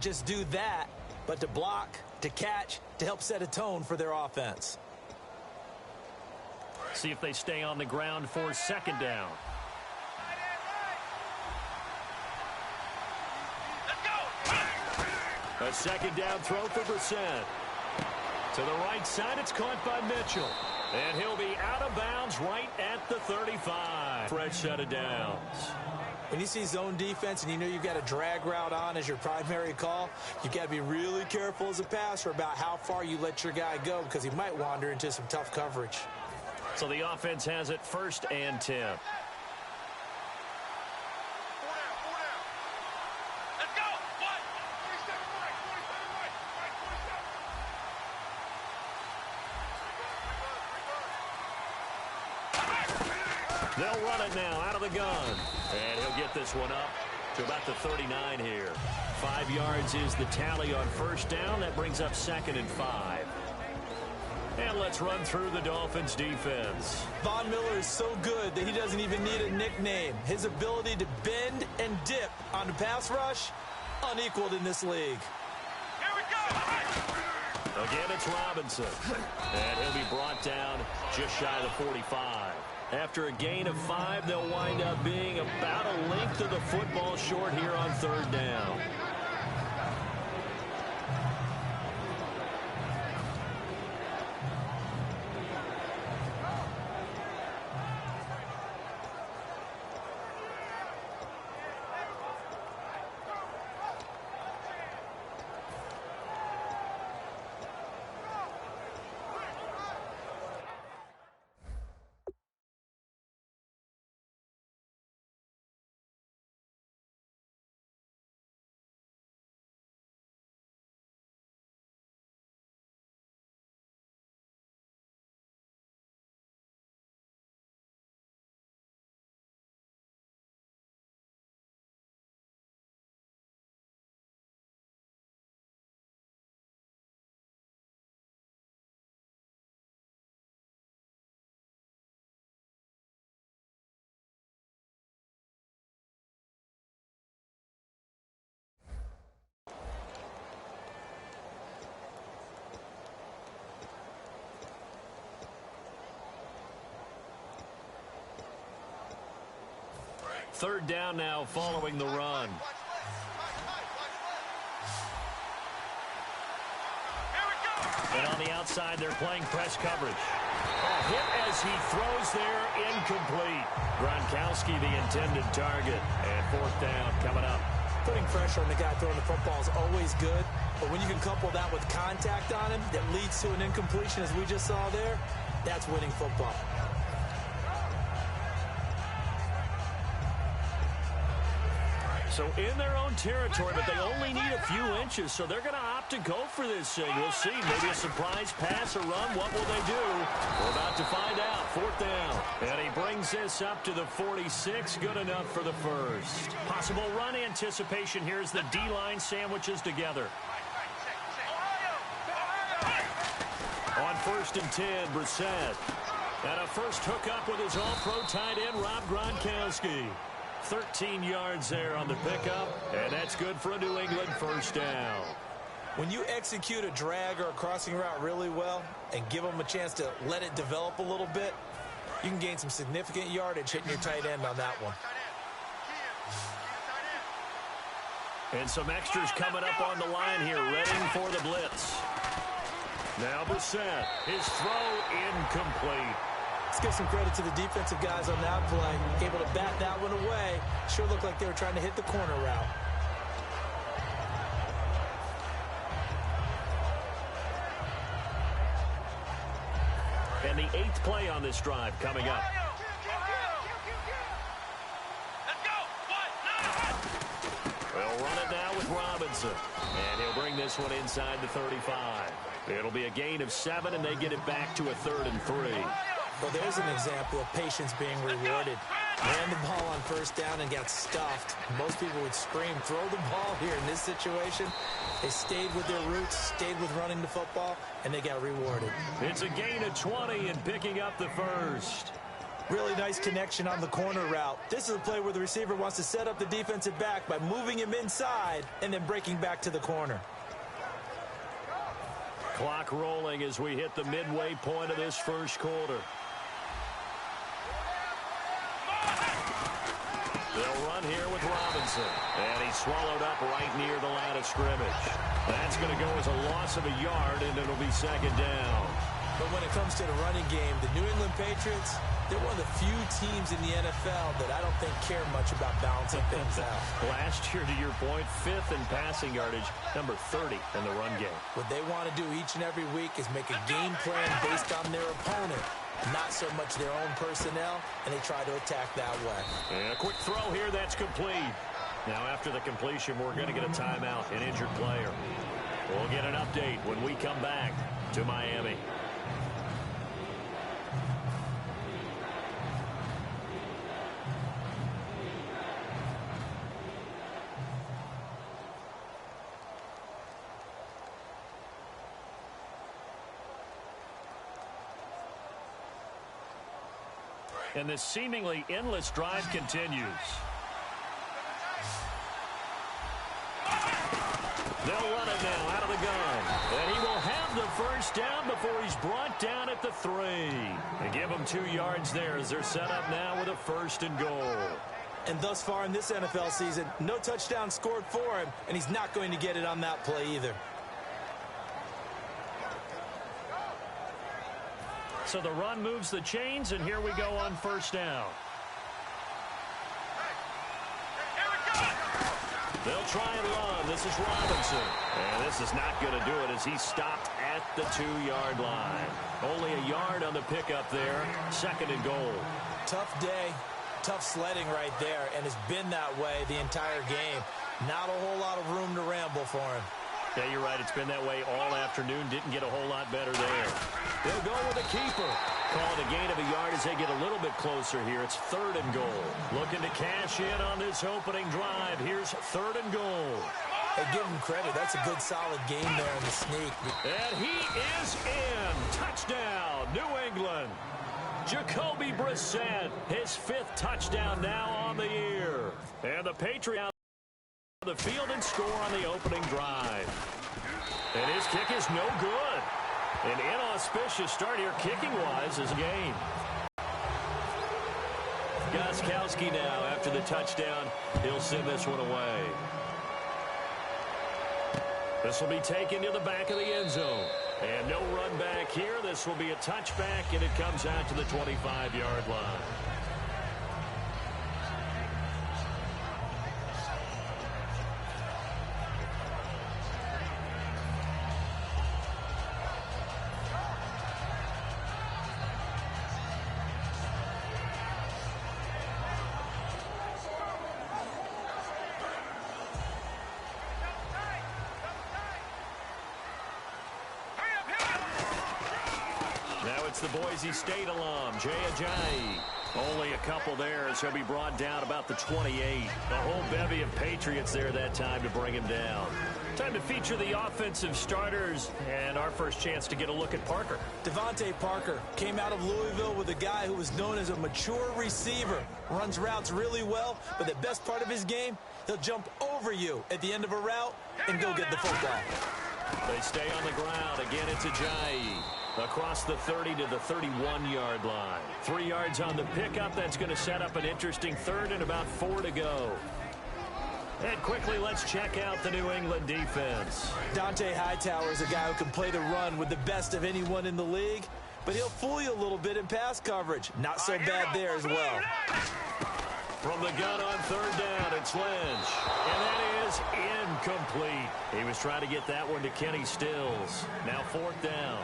just do that, but to block, to catch, to help set a tone for their offense. See if they stay on the ground for second down. A second down throw for Brissett. To the right side, it's caught by Mitchell. And he'll be out of bounds right at the 35. Fresh set of downs. When you see zone defense and you know you've got a drag route on as your primary call, you've got to be really careful as a passer about how far you let your guy go because he might wander into some tough coverage. So the offense has it 1st and 10. They'll run it now out of the gun. And he'll get this one up to about the 39 here. 5 yards is the tally on 1st down. That brings up 2nd and 5. And let's run through the Dolphins' defense. Von Miller is so good that he doesn't even need a nickname. His ability to bend and dip on the pass rush, unequaled in this league. Here we go! Again, it's Robinson. And he'll be brought down just shy of the 45. After a gain of 5, they'll wind up being about a length of the football short here on 3rd down. Third down now following the run. And on the outside, they're playing press coverage. A hit as he throws there, incomplete. Gronkowski, the intended target. And 4th down coming up. Putting pressure on the guy throwing the football is always good, but when you can couple that with contact on him that leads to an incompletion, as we just saw there, that's winning football. So in their own territory, but they only need a few inches, so they're going to opt to go for this thing. We'll see. Maybe a surprise pass or run. What will they do? We're about to find out. 4th down. And he brings this up to the 46. Good enough for the first. Possible run anticipation here as the D-line sandwiches together. On 1st and 10, Brissett. And a first hookup with his all-pro tight end, Rob Gronkowski. 13 yards there on the pickup, and that's good for a New England 1st down. When you execute a drag or a crossing route really well and give them a chance to let it develop a little bit, you can gain some significant yardage hitting your tight end on that one. And some extras coming up on the line here, ready for the blitz. Now Brissett, his throw incomplete. Let's give some credit to the defensive guys on that play. Able to bat that one away. Sure looked like they were trying to hit the corner route. And the 8th play on this drive coming up. They'll run it now with Robinson. And he'll bring this one inside the 35. It'll be a gain of 7, and they get it back to a 3rd and 3. Well, there's an example of patience being rewarded. Ran the ball on 1st down and got stuffed. Most people would scream, throw the ball here in this situation. They stayed with their roots, stayed with running the football, and they got rewarded. It's a gain of 20 and picking up the first. Really nice connection on the corner route. This is a play where the receiver wants to set up the defensive back by moving him inside and then breaking back to the corner. Clock rolling as we hit the midway point of this first quarter. They'll run here with Robinson. And he's swallowed up right near the line of scrimmage. That's going to go as a loss of a yard, and it'll be second down. But when it comes to the running game, the New England Patriots, they're one of the few teams in the NFL that I don't think care much about balancing things out. Last year, to your point, 5th in passing yardage, number 30 in the run game. What they want to do each and every week is make a game plan based on their opponent, not so much their own personnel, and they try to attack that way. And a quick throw here, that's complete. Now, after the completion, we're going to get a timeout, an injured player. We'll get an update when we come back to Miami. And this seemingly endless drive continues. They'll run it now out of the gun. And he will have the first down before he's brought down at the 3. They give him 2 yards there as they're set up now with a 1st and goal. And thus far in this NFL season, no touchdown scored for him, and he's not going to get it on that play either. So the run moves the chains, and here we go on 1st down. They'll try and run. This is Robinson. And this is not going to do it as he's stopped at the 2-yard line. Only a yard on the pickup there. 2nd and goal. Tough day, tough sledding right there, and it's been that way the entire game. Not a whole lot of room to ramble for him. Yeah, you're right. It's been that way all afternoon. Didn't get a whole lot better there. They'll go with a keeper. Call it a gain of a yard as they get a little bit closer here. It's 3rd and goal. Looking to cash in on this opening drive. Here's 3rd and goal. Hey, give him credit. That's a good, solid game there in the sneak. And he is in. Touchdown, New England. Jacoby Brissett, his 5th touchdown now on the year. And the Patriots the field and score on the opening drive. And his kick is no good. An inauspicious start here kicking-wise as a game. Gostkowski now after the touchdown. He'll send this one away. This will be taken to the back of the end zone. And no run back here. This will be a touchback, and it comes out to the 25-yard line. It's the Boise State alum, Jay Ajayi. Only a couple there as he'll be brought down about the 28. A whole bevy of Patriots there that time to bring him down. Time to feature the offensive starters and our first chance to get a look at Parker. Devontae Parker came out of Louisville with a guy who was known as a mature receiver. Runs routes really well, but the best part of his game, he'll jump over you at the end of a route and go get the football. They stay on the ground. Again, it's Ajayi. Across the 30 to the 31-yard line. 3 yards on the pickup. That's going to set up an interesting 3rd and about 4 to go. And quickly, let's check out the New England defense. Dante Hightower is a guy who can play the run with the best of anyone in the league, but he'll fool you a little bit in pass coverage. Not so bad there as well. From the gun on 3rd down, it's Lynch. And that is incomplete. He was trying to get that one to Kenny Stills. Now 4th down.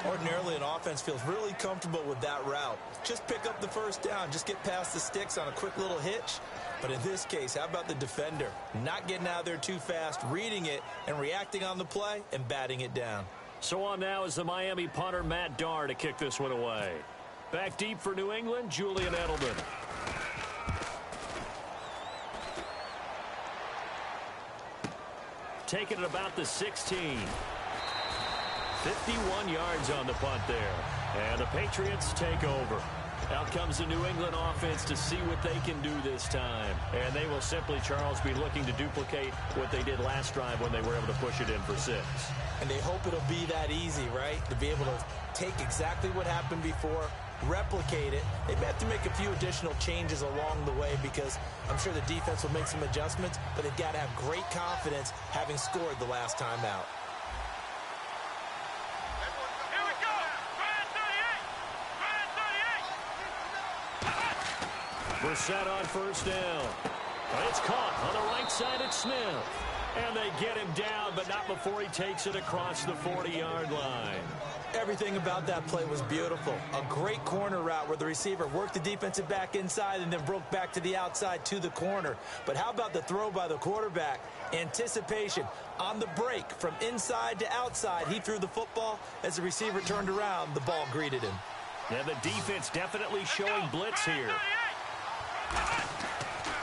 Ordinarily, an offense feels really comfortable with that route. Just pick up the first down. Just get past the sticks on a quick little hitch. But in this case, how about the defender? Not getting out there too fast, reading it, and reacting on the play and batting it down. So on now is the Miami punter, Matt Darr, to kick this one away. Back deep for New England, Julian Edelman. Taking it about the 16. 51 yards on the punt there. And the Patriots take over. Out comes the New England offense to see what they can do this time. And they will simply, Charles, be looking to duplicate what they did last drive when they were able to push it in for 6. And they hope it'll be that easy, right? To be able to take exactly what happened before, replicate it. They may have to make a few additional changes along the way because I'm sure the defense will make some adjustments, but they've got to have great confidence having scored the last time out. Here we go. Brand 38. Brissett on first down. It's caught on the right side at Smith. And they get him down, but not before he takes it across the 40-yard line. Everything about that play was beautiful. A great corner route where the receiver worked the defensive back inside and then broke back to the outside to the corner. But how about the throw by the quarterback? Anticipation on the break from inside to outside. He threw the football. As the receiver turned around, the ball greeted him. And the defense definitely showing blitz here.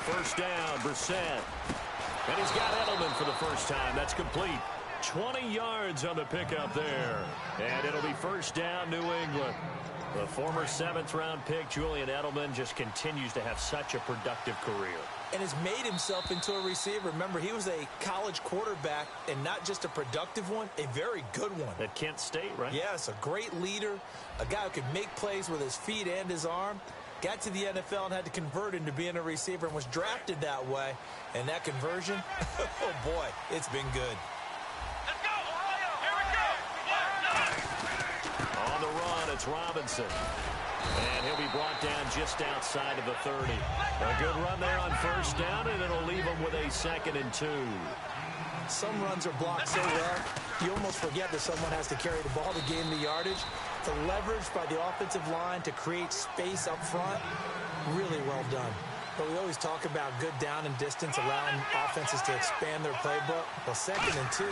First down, Brissett. And he's got Edelman for the first time. That's complete. 20 yards on the pickup there. And it'll be first down, New England. The former 7th-round pick, Julian Edelman, just continues to have such a productive career. And has made himself into a receiver. Remember, he was a college quarterback, and not just a productive one, a very good one. At Kent State, right? Yes, a great leader, a guy who could make plays with his feet and his arm. Got to the NFL and had to convert into being a receiver and was drafted that way. And that conversion, oh boy, it's been good. Let's go, Ohio. Here we go. On the run, it's Robinson. And he'll be brought down just outside of the 30. A good run there on first down, and it'll leave him with a 2nd and 2. Some runs are blocked so well, you almost forget that someone has to carry the ball to gain the yardage. The leverage by the offensive line to create space up front, really well done. But we always talk about good down and distance, allowing offenses to expand their playbook. Well, 2nd and 2,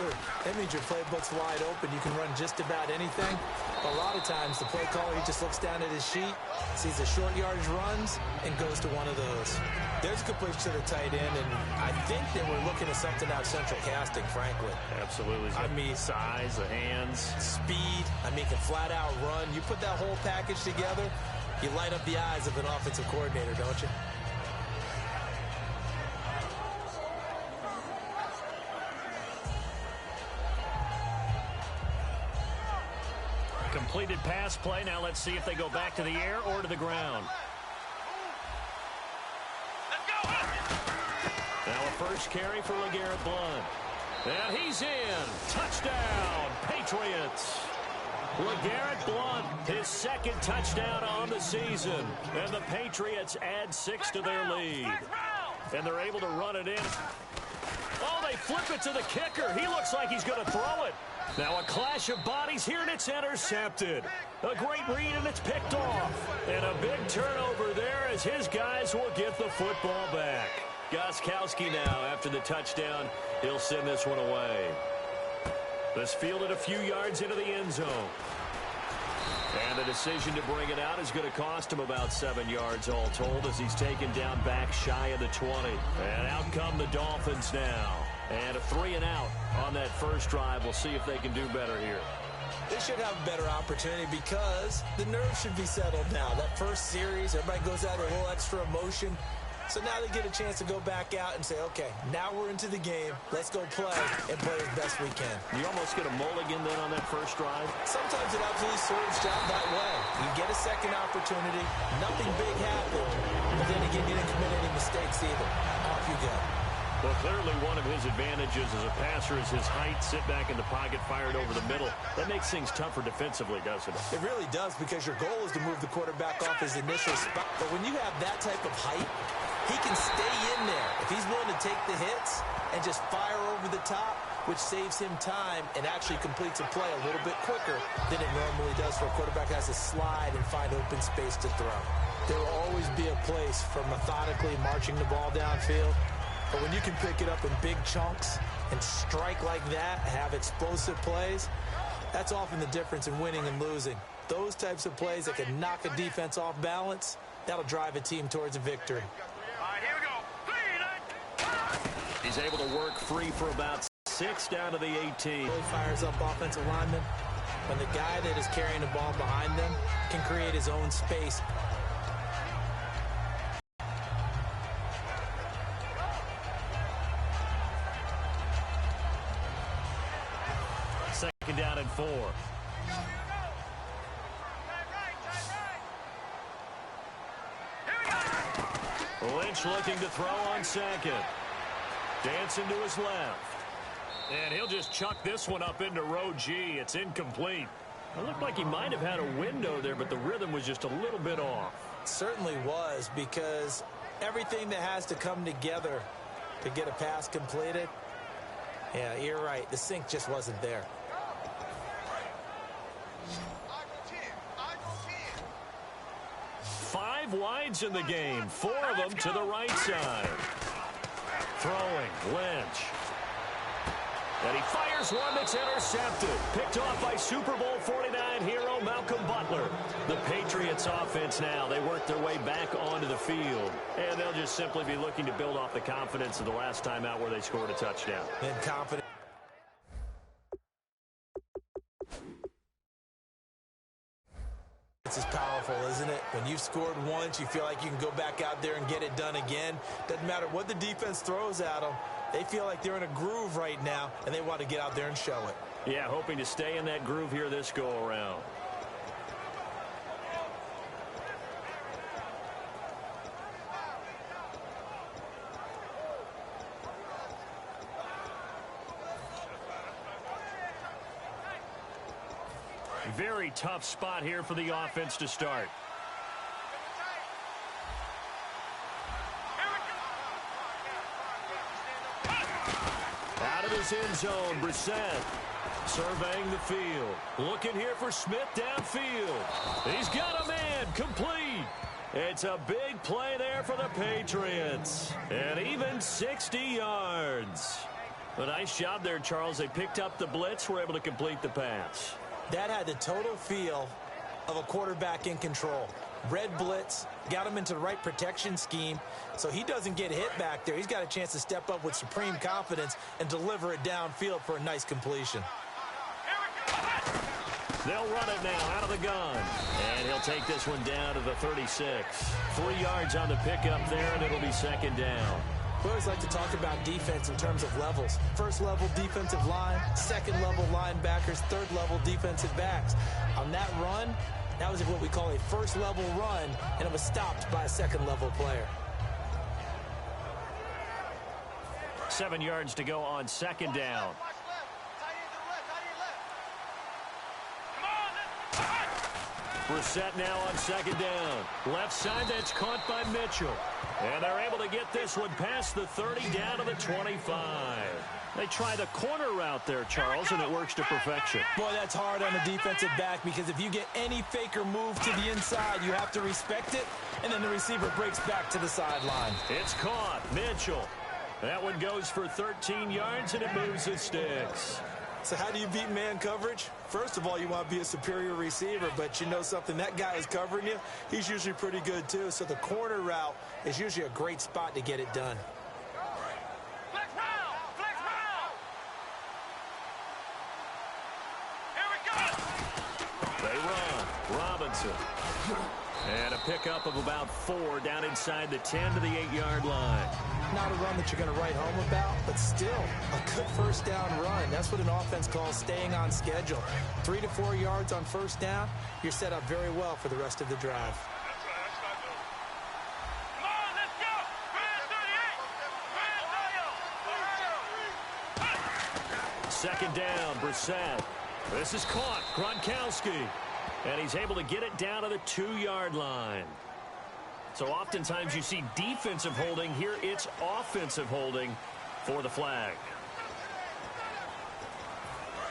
that means your playbook's wide open. You can run just about anything. But a lot of times, the play caller, he just looks down at his sheet, sees the short yardage runs, and goes to one of those. There's a completion to the tight end, and I think that we're looking at something out central casting, frankly. Absolutely. I mean, size, the hands. Speed. I mean, can flat out run. You put that whole package together, you light up the eyes of an offensive coordinator, don't you? Completed pass play. Now let's see if they go back to the air or to the ground. Let's go. Now a first carry for LeGarrette Blount. And he's in. Touchdown, Patriots. LeGarrette Blount, his 2nd touchdown on the season. And the Patriots add 6 to their lead. And they're able to run it in. Oh, they flip it to the kicker. He looks like he's going to throw it. Now a clash of bodies here, and it's intercepted. A great read, and it's picked off. And a big turnover there as his guys will get the football back. Gostkowski now, after the touchdown, he'll send this one away. This fielded a few yards into the end zone. And the decision to bring it out is going to cost him about 7 yards all told as he's taken down back shy of the 20. And out come the Dolphins now. And a 3 and out on that first drive. We'll see if they can do better here. They should have a better opportunity because the nerves should be settled now. That first series, everybody goes out with a little extra emotion. So now they get a chance to go back out and say, okay, now we're into the game. Let's go play and play as best we can. You almost get a mulligan then on that first drive. Sometimes it absolutely serves job that way. You get a second opportunity. Nothing big happened. But then again, you didn't commit any mistakes either. Off you go. Well, clearly one of his advantages as a passer is his height, sit back in the pocket, fired over the middle. That makes things tougher defensively, doesn't it? It really does because your goal is to move the quarterback off his initial spot. But when you have that type of height, he can stay in there. If he's willing to take the hits and just fire over the top, which saves him time and actually completes a play a little bit quicker than it normally does for a quarterback who has to slide and find open space to throw. There will always be a place for methodically marching the ball downfield. But when you can pick it up in big chunks and strike like that, have explosive plays, that's often the difference in winning and losing. Those types of plays that can knock a defense off balance, that'll drive a team towards a victory. All right, here we go. He's able to work free for about 6 down to the 18. Really fires up offensive linemen when the guy that is carrying the ball behind them can create his own space. 4. Lynch looking to throw on second. Dancing to his left. And he'll just chuck this one up into row G. It's incomplete. It looked like he might have had a window there, but the rhythm was just a little bit off. It certainly was, because everything that has to come together to get a pass completed, yeah, you're right. The sync just wasn't there. Five wides in the game, 4 of them to the right side. Throwing, Lynch. And he fires one that's intercepted. Picked off by Super Bowl 49 hero Malcolm Butler. The Patriots offense now, they work their way back onto the field. And they'll just simply be looking to build off the confidence of the last time out where they scored a touchdown. And confidence. It's powerful, isn't it? When you've scored once, you feel like you can go back out there and get it done again. Doesn't matter what the defense throws at them. They feel like they're in a groove right now, and they want to get out there and show it. Yeah, hoping to stay in that groove here this go-around. Very tough spot here for the offense to start. Out of his end zone, Brissett surveying the field. Looking here for Smith downfield. He's got a man, complete. It's a big play there for the Patriots. And even 60 yards. A nice job there, Charles. They picked up the blitz, were able to complete the pass. That had the total feel of a quarterback in control. Red blitz, got him into the right protection scheme, so he doesn't get hit back there. He's got a chance to step up with supreme confidence and deliver it downfield for a nice completion. They'll run it now out of the gun. And he'll take this one down to the 36. 3 yards on the pickup there, and it'll be second down. We always like to talk about defense in terms of levels. First level defensive line, second level linebackers, third level defensive backs. On that run, that was what we call a first level run, and it was stopped by a second level player. 7 yards to go on second down. Brissett now on second down. Left side, that's caught by Mitchell. And they're able to get this one past the 30 down to the 25. They try the corner route there, Charles, and it works to perfection. Boy, that's hard on the defensive back, because if you get any faker move to the inside, you have to respect it, and then the receiver breaks back to the sideline. It's caught. Mitchell. That one goes for 13 yards, and it moves the sticks. So how do you beat man coverage? First of all, you want to be a superior receiver, but you know something, that guy is covering you. He's usually pretty good too. So the corner route is usually a great spot to get it done. Flex round! Flex round! Here we go! They run. Robinson. And a pickup of about 4 down inside the 10 to the 8-yard line. Not a run that you're going to write home about, but still a good first down run. That's what an offense calls staying on schedule. 3 to 4 yards on first down, you're set up very well for the rest of the drive. Come on, let's go! Brand 38! Second down, Brissett. This is caught. Gronkowski. And he's able to get it down to the 2-yard line. So oftentimes you see defensive holding. Here it's offensive holding for the flag.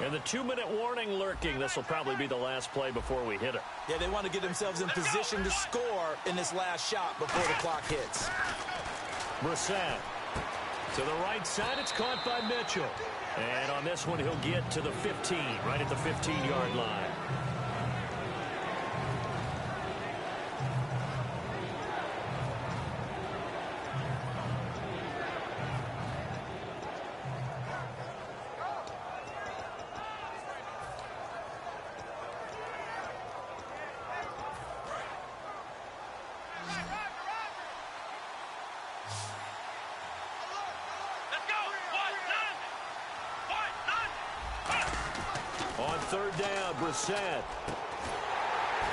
And the 2-minute warning lurking. This will probably be the last play before we hit it. Yeah, they want to get themselves in position to score in this last shot before the clock hits. Brissett. To the right side, it's caught by Mitchell. And on this one, he'll get to the 15, right at the 15-yard line. On third down, Brissett.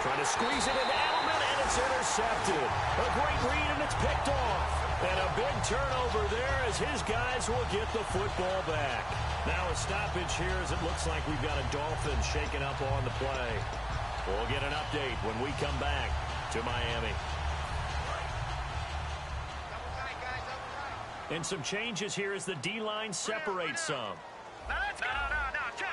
Trying to squeeze it into Edelman, and it's intercepted. A great read, and it's picked off. And a big turnover there as his guys will get the football back. Now a stoppage here as it looks like we've got a Dolphin shaken up on the play. We'll get an update when we come back to Miami. And some changes here as the D-line separates some. Now let's go. No, check.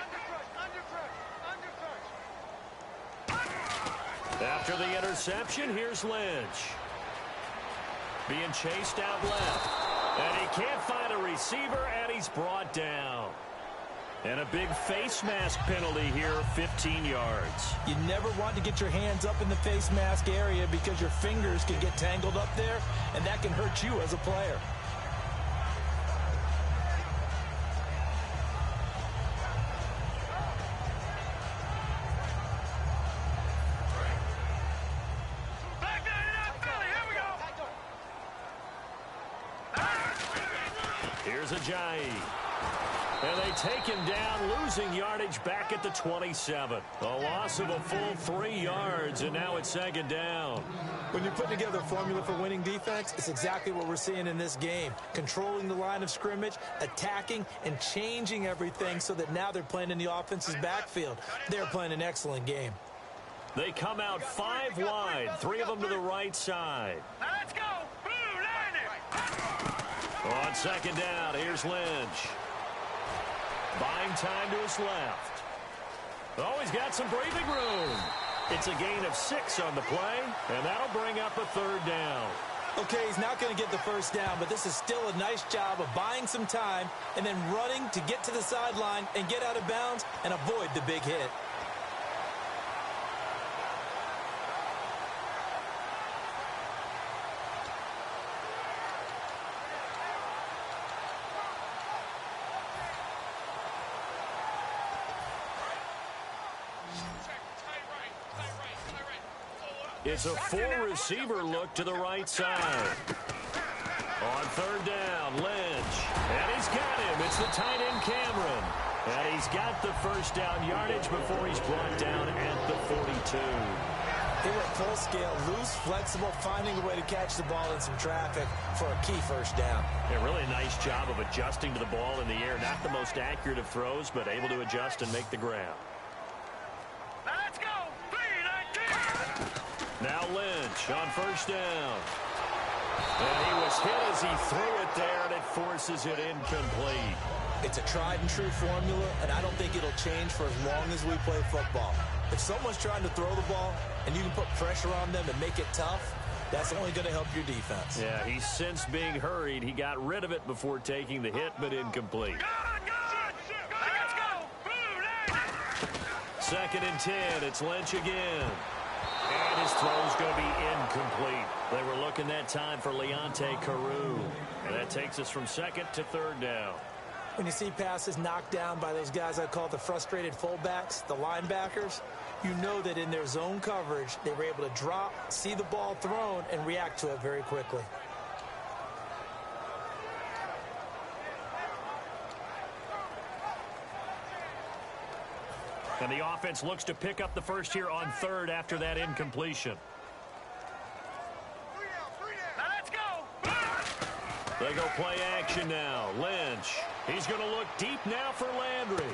After the interception, here's Lynch. Being chased out left. And he can't find a receiver, and he's brought down. And a big face mask penalty here, 15 yards. You never want to get your hands up in the face mask area because your fingers can get tangled up there, and that can hurt you as a player. Here's Ajayi. And they take him down, losing yardage back at the 27. A loss of a full 3 yards, and now it's second down. When you put together a formula for winning defense, it's exactly what we're seeing in this game. Controlling the line of scrimmage, attacking, and changing everything so that now they're playing in the offense's backfield. They're playing an excellent game. They come out 5 wide, 3 of them to the right side. Let's go. Blue line it. On second down, here's Lynch. Buying time to his left. Oh, he's got some breathing room. It's a gain of 6 on the play, and that'll bring up a third down. Okay, he's not going to get the first down, but this is still a nice job of buying some time and then running to get to the sideline and get out of bounds and avoid the big hit. It's a 4-receiver look to the right side. On third down, Lynch. And he's got him. It's the tight end, Cameron. And he's got the first down yardage before he's brought down at the 42. They were full scale, loose, flexible, finding a way to catch the ball in some traffic for a key first down. Yeah, really a nice job of adjusting to the ball in the air. Not the most accurate of throws, but able to adjust and make the grab. Let's go. Now Lynch on first down. And he was hit as he threw it there, and it forces it incomplete. It's a tried and true formula, and I don't think it'll change for as long as we play football. If someone's trying to throw the ball and you can put pressure on them and make it tough, that's only going to help your defense. Yeah, he's since being hurried. He got rid of it before taking the hit, but incomplete. Let's go. Second and 10. It's Lynch again. And his throw's going to be incomplete. They were looking that time for Leonte Carew. And that takes us from second to third down. When you see passes knocked down by those guys I call the frustrated fullbacks, the linebackers, you know that in their zone coverage, they were able to drop, see the ball thrown, and react to it very quickly. And the offense looks to pick up the first here on third after that incompletion. Let's go. They go play action now. Lynch. He's going to look deep now for Landry.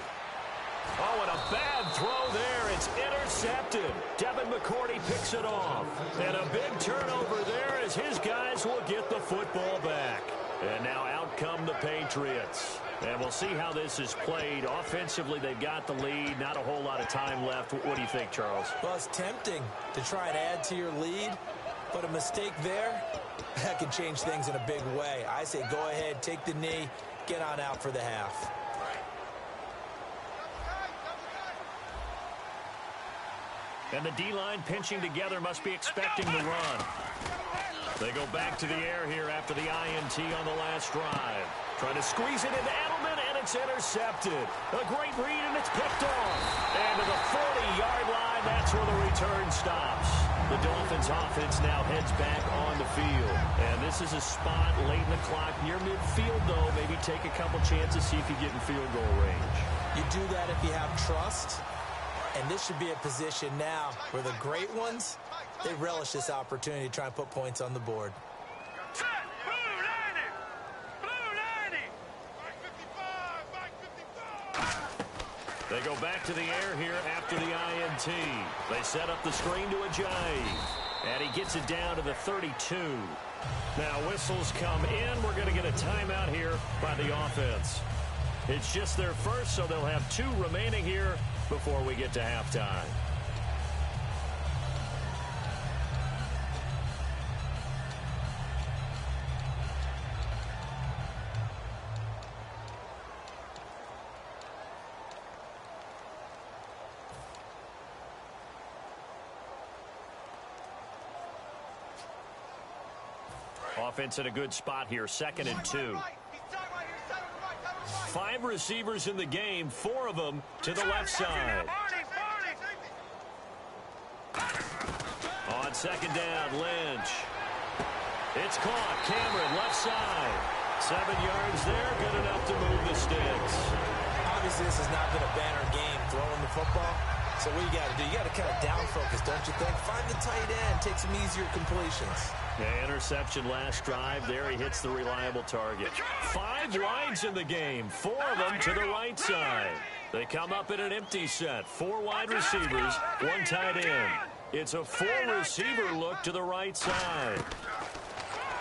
Oh, and a bad throw there. It's intercepted. Devin McCourty picks it off. And a big turnover there as his guys will get the football back. And now out come the Patriots. And we'll see how this is played. Offensively, they've got the lead. Not a whole lot of time left. What do you think, Charles? Well, it's tempting to try and add to your lead, but a mistake there, that can change things in a big way. I say go ahead, take the knee, get on out for the half. And the D-line pinching together must be expecting the run. They go back to the air here after the INT on the last drive. Trying to squeeze it into Edelman, and it's intercepted. A great read, and it's picked off. And to the 40-yard line, that's where the return stops. The Dolphins offense now heads back on the field. And this is a spot late in the clock near midfield, though. Maybe take a couple chances, see if you get in field goal range. You do that if you have trust. And this should be a position now where the great ones, they relish this opportunity to try and put points on the board. Set. Blue 90. Blue 90. They go back to the air here after the INT. They set up the screen to Ajayi. And he gets it down to the 32. Now whistles come in. We're going to get a timeout here by the offense. It's just their first, so they'll have 2 remaining here before we get to halftime. Offense in a good spot here, 2nd and 2. 5 receivers in the game, 4 of them to the left side. On 2nd down, Lynch. It's caught. Cameron, left side. 7 yards there, good enough to move the sticks. Obviously, this has not been a banner game throwing the football. So what you got to do, you got to kind of down focus, don't you think? Find the tight end, take some easier completions. Yeah, interception last drive. There he hits the reliable target. 5 wides in the game, 4 of them to the right side. They come up in an empty set. 4 wide receivers, 1 tight end. It's a 4-receiver look to the right side.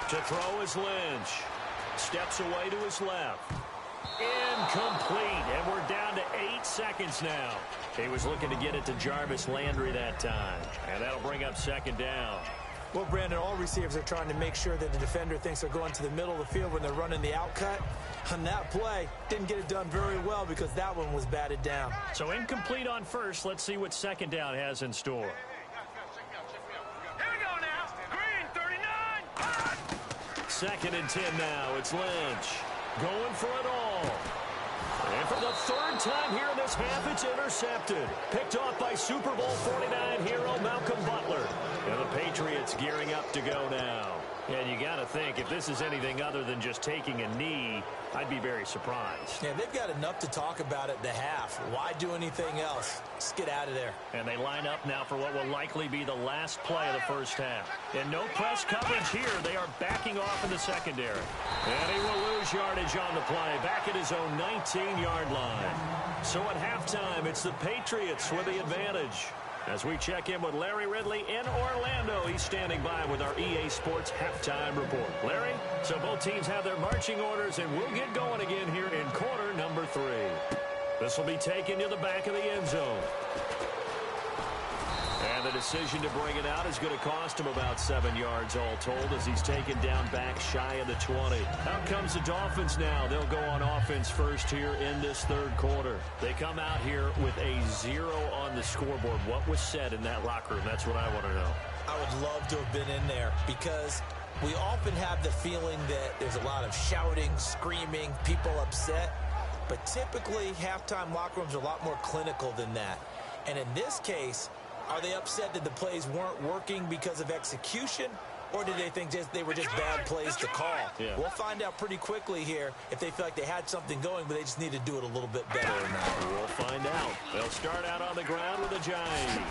To throw is Lynch. Steps away to his left. Incomplete, and we're down to 8 seconds now. He was looking to get it to Jarvis Landry that time, and that'll bring up 2nd down. Well, Brandon, all receivers are trying to make sure that the defender thinks they're going to the middle of the field when they're running the outcut. On that play, didn't get it done very well because that one was batted down. So incomplete on first. Let's see what 2nd down has in store. Here we go now. Green 39. 2nd and 10 now. It's Lynch going for it all. And for the 3rd time here in this half, it's intercepted. Picked off by Super Bowl 49 hero Malcolm Butler. And the Patriots gearing up to go now. And you got to think, if this is anything other than just taking a knee, I'd be very surprised. Yeah, they've got enough to talk about at the half. Why do anything else? Just get out of there. And they line up now for what will likely be the last play of the first half. And no press coverage here. They are backing off in the secondary. And he will lose yardage on the play, back at his own 19-yard line. So at halftime, it's the Patriots with the advantage. As we check in with Larry Ridley in Orlando, he's standing by with our EA Sports Halftime Report. Larry, so both teams have their marching orders, and we'll get going again here in quarter number 3. This will be taken to the back of the end zone. And the decision to bring it out is going to cost him about 7 yards all told as he's taken down back shy of the 20. Out comes the Dolphins now. They'll go on offense first here in this 3rd quarter. They come out here with a 0 on the scoreboard. What was said in that locker room? That's what I want to know. I would love to have been in there because we often have the feeling that there's a lot of shouting, screaming, people upset. But typically, halftime locker rooms are a lot more clinical than that. And in this case, are they upset that the plays weren't working because of execution, or did they think they were just bad plays to call? Yeah. We'll find out pretty quickly here if they feel like they had something going, but they just need to do it a little bit better than that. We'll find out. They'll start out on the ground with Ajayi.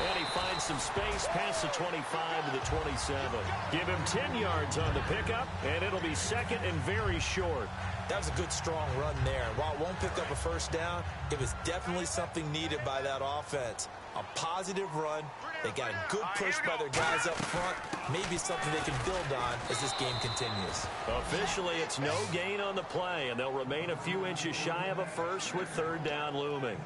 And he finds some space past the 25 to the 27. Give him 10 yards on the pickup, and it'll be 2nd and very short. That was a good, strong run there. While it won't pick up a first down, it was definitely something needed by that offense. A positive run. They got a good push by their guys up front. Maybe something they can build on as this game continues. Officially, it's no gain on the play, and they'll remain a few inches shy of a first with 3rd down looming.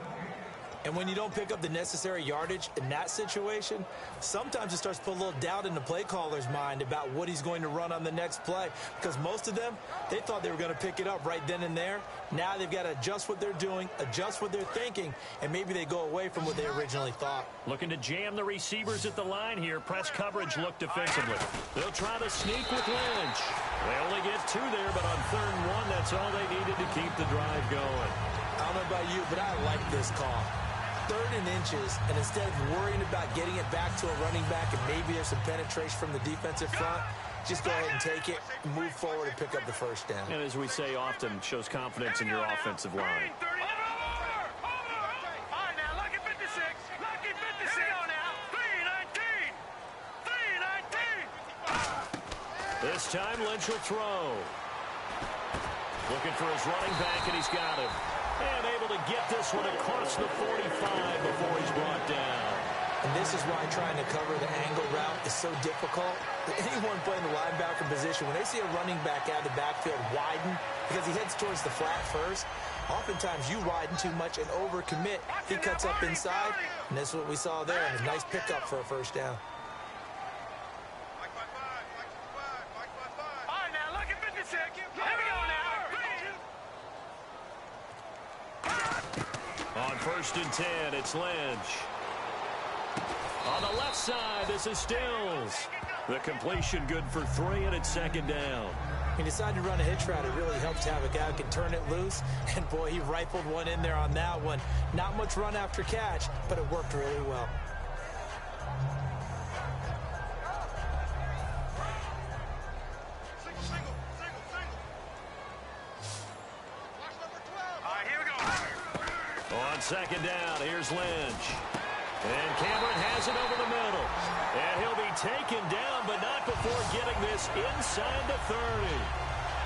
And when you don't pick up the necessary yardage in that situation, sometimes it starts to put a little doubt in the play caller's mind about what he's going to run on the next play. Because most of them, they thought they were going to pick it up right then and there. Now they've got to adjust what they're doing, adjust what they're thinking, and maybe they go away from what they originally thought. Looking to jam the receivers at the line here. Press coverage look defensively. They'll try to sneak with Lynch. They only get 2 there, but on 3rd and 1, that's all they needed to keep the drive going. I don't know about you, but I like this call. 3rd and inches, and instead of worrying about getting it back to a running back and maybe there's some penetration from the defensive front, just go ahead and take it, move forward, and pick up the first down. And as we say often, shows confidence in your offensive line. This time, Lynch will throw. Looking for his running back, and he's got him. And able to get this one across the 45 before he's brought down. And this is why trying to cover the angle route is so difficult. Anyone playing the linebacker position, when they see a running back out of the backfield widen, because he heads towards the flat first, oftentimes you widen too much and overcommit. He cuts up inside, and that's what we saw there. A nice pickup for a first down. All right, now, look at 56. Here we go now. On 1st and 10, it's Lynch. On the left side, this is Stills. The completion good for 3, and it's 2nd down. He decided to run a hitch route. It really helps to have a guy who can turn it loose. And, boy, he rifled one in there on that one. Not much run after catch, but it worked really well. All right, here we go. On 2nd down, here's Lynch. And Cameron has it over the middle. And he'll be taken down, but not before getting this inside the 30.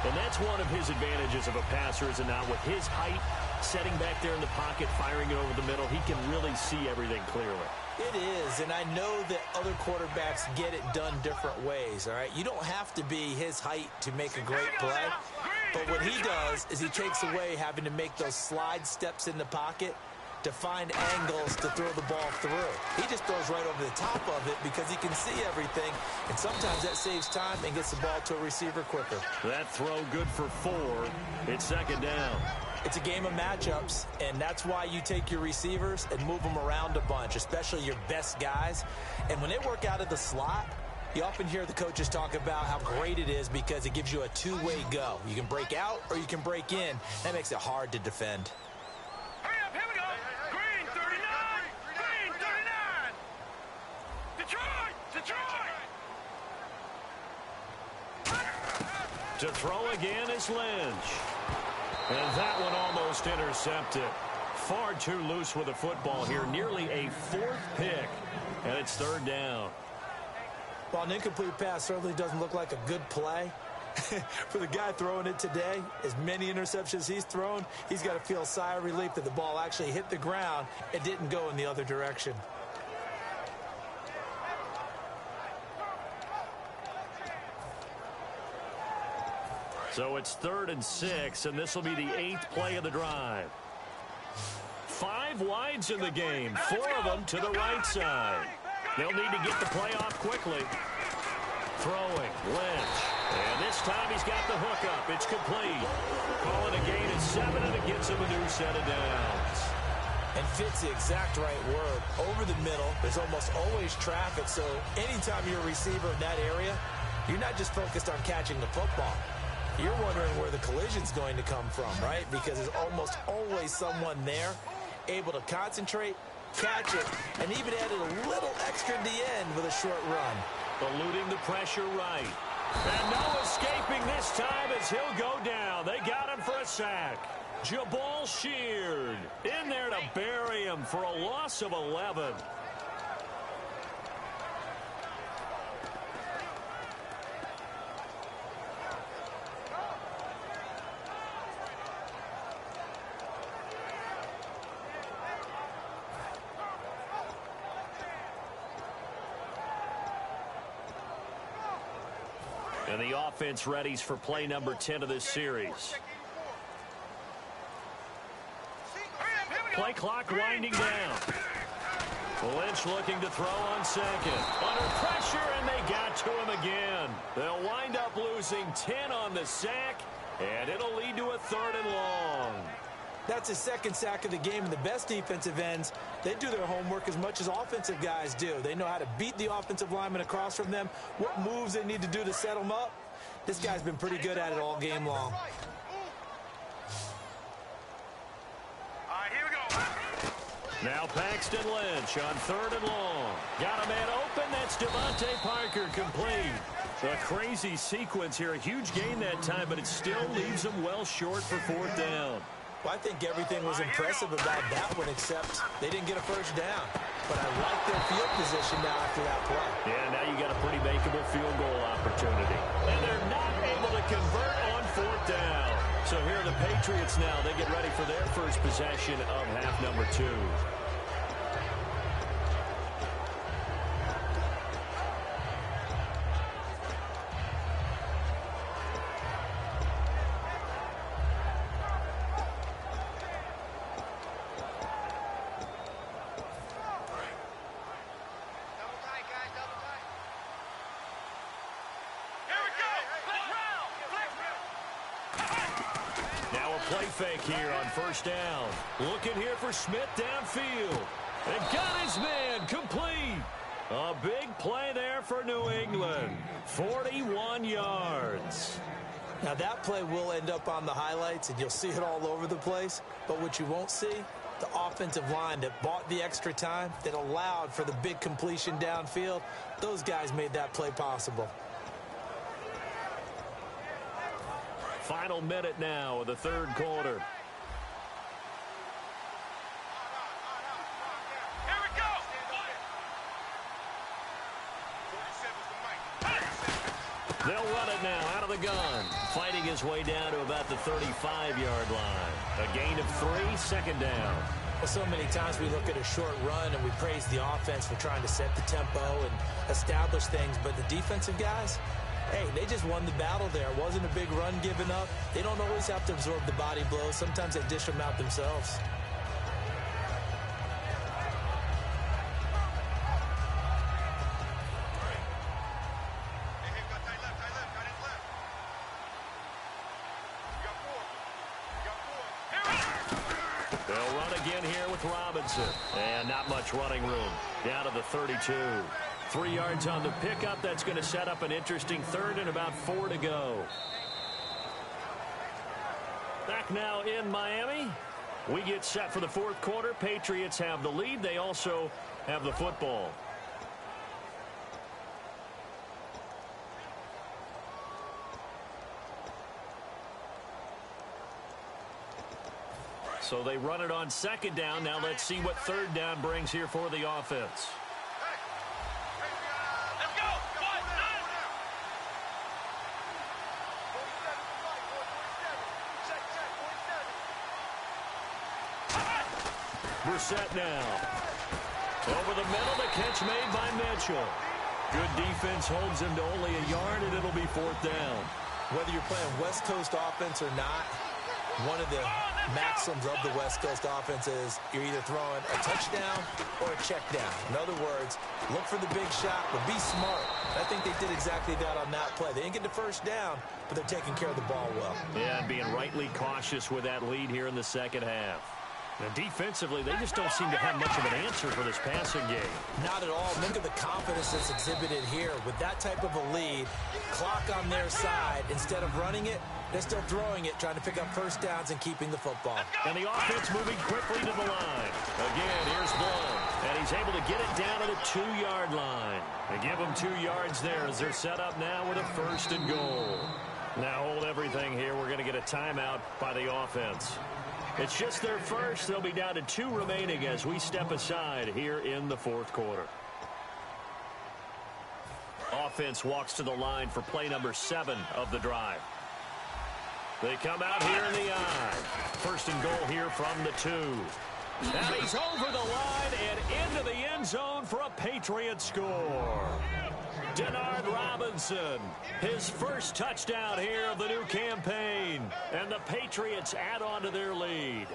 And that's one of his advantages of a passer, is it not? With his height, setting back there in the pocket, firing it over the middle, he can really see everything clearly. It is, and I know that other quarterbacks get it done different ways, all right? You don't have to be his height to make a great play. But what he does is he takes away having to make those slide steps in the pocket to find angles to throw the ball through. He just throws right over the top of it because he can see everything, and sometimes that saves time and gets the ball to a receiver quicker. That throw good for 4. It's 2nd down. It's a game of matchups, and that's why you take your receivers and move them around a bunch, especially your best guys. And when they work out of the slot, you often hear the coaches talk about how great it is because it gives you a two-way go. You can break out or you can break in. That makes it hard to defend. Hurry up, here we go. Green 39. Green 39. Detroit. Detroit. To throw again is Lynch. And that one almost intercepted. Far too loose with the football here. Nearly a 4th pick. And it's 3rd down. While an incomplete pass certainly doesn't look like a good play, for the guy throwing it today, as many interceptions he's thrown, he's got to feel a sigh of relief that the ball actually hit the ground and didn't go in the other direction. So it's 3rd and 6, and this will be the 8th play of the drive. 5 wides in the game, 4 of them to the right side. They'll need to get the play off quickly. Throwing, Lynch. And this time he's got the hook up. It's complete. Calling a gain of 7, and it gets him a new set of downs. And fits the exact right word. Over the middle, there's almost always traffic, so anytime you're a receiver in that area, you're not just focused on catching the football. You're wondering where the collision's going to come from, right? Because there's almost always someone there able to concentrate, catch it, and even added a little extra at the end with a short run. Eluding the pressure right. And no escaping this time as he'll go down. They got him for a sack. Jabal Sheard in there to bury him for a loss of 11. And the offense readies for play number 10 of this series. Play clock winding down. Lynch looking to throw on 2nd. Under pressure, and they got to him again. They'll wind up losing 10 on the sack, and it'll lead to a 3rd and long. That's his 2nd sack of the game, and the best defensive ends, they do their homework as much as offensive guys do. They know how to beat the offensive lineman across from them, what moves they need to do to set them up. This guy's been pretty good at it all game long. All right, here we go. Now Paxton Lynch on 3rd and long. Got a man open. That's Devontae Parker complete. A crazy sequence here. A huge gain that time, but it still leaves them well short for 4th down. Well, I think everything was impressive about that one, except they didn't get a first down. but I like their field position now after that play. Yeah, now you got a pretty makeable field goal opportunity. And they're not able to convert on fourth down. So here are the Patriots now. They get ready for their first possession of half number 2. Play fake here on first down. Looking here for Smith downfield. And got his man complete. A big play there for New England. 41 yards. Now that play will end up on the highlights, and you'll see it all over the place. But what you won't see, the offensive line that bought the extra time, that allowed for the big completion downfield, those guys made that play possible. Final minute now of the third quarter. Here we go. They'll run it now out of the gun. Fighting his way down to about the 35-yard line. A gain of 3, second down. Well, so many times we look at a short run and we praise the offense for trying to set the tempo and establish things, but the defensive guys, hey, they just won the battle there. It wasn't a big run given up. They don't always have to absorb the body blows. Sometimes they dish them out themselves. They'll run again here with Robinson. And not much running room. Down to the 32. 3 yards on the pickup. That's going to set up an interesting third and about 4 to go. Back now in Miami. We get set for the fourth quarter. Patriots have the lead. They also have the football. So they run it on second down. Now let's see what third down brings here for the offense. Brissett now. Over the middle, the catch made by Mitchell. Good defense holds him to only a yard, and it'll be fourth down. Whether you're playing West Coast offense or not, one of the maxims of the West Coast offense is you're either throwing a touchdown or a check down. In other words, look for the big shot, but be smart. I think they did exactly that on that play. They didn't get the first down, but they're taking care of the ball well. Yeah, and being rightly cautious with that lead here in the second half. Now, defensively, they just don't seem to have much of an answer for this passing game. Not at all. Look at the confidence that's exhibited here. With that type of a lead, clock on their side, instead of running it, they're still throwing it, trying to pick up first downs and keeping the football. And the offense moving quickly to the line. Again, here's Blunt. And he's able to get it down to the 2-yard line. They give them 2 yards there as they're set up now with a first and goal. Now hold everything here. We're going to get a timeout by the offense. It's just their first. They'll be down to 2 remaining as we step aside here in the fourth quarter. Offense walks to the line for play number 7 of the drive. They come out here in the I. First and goal here from the 2. And he's over the line and into the end zone for a Patriot score. Denard Robinson, his first touchdown here of the new campaign. And the Patriots add on to their lead.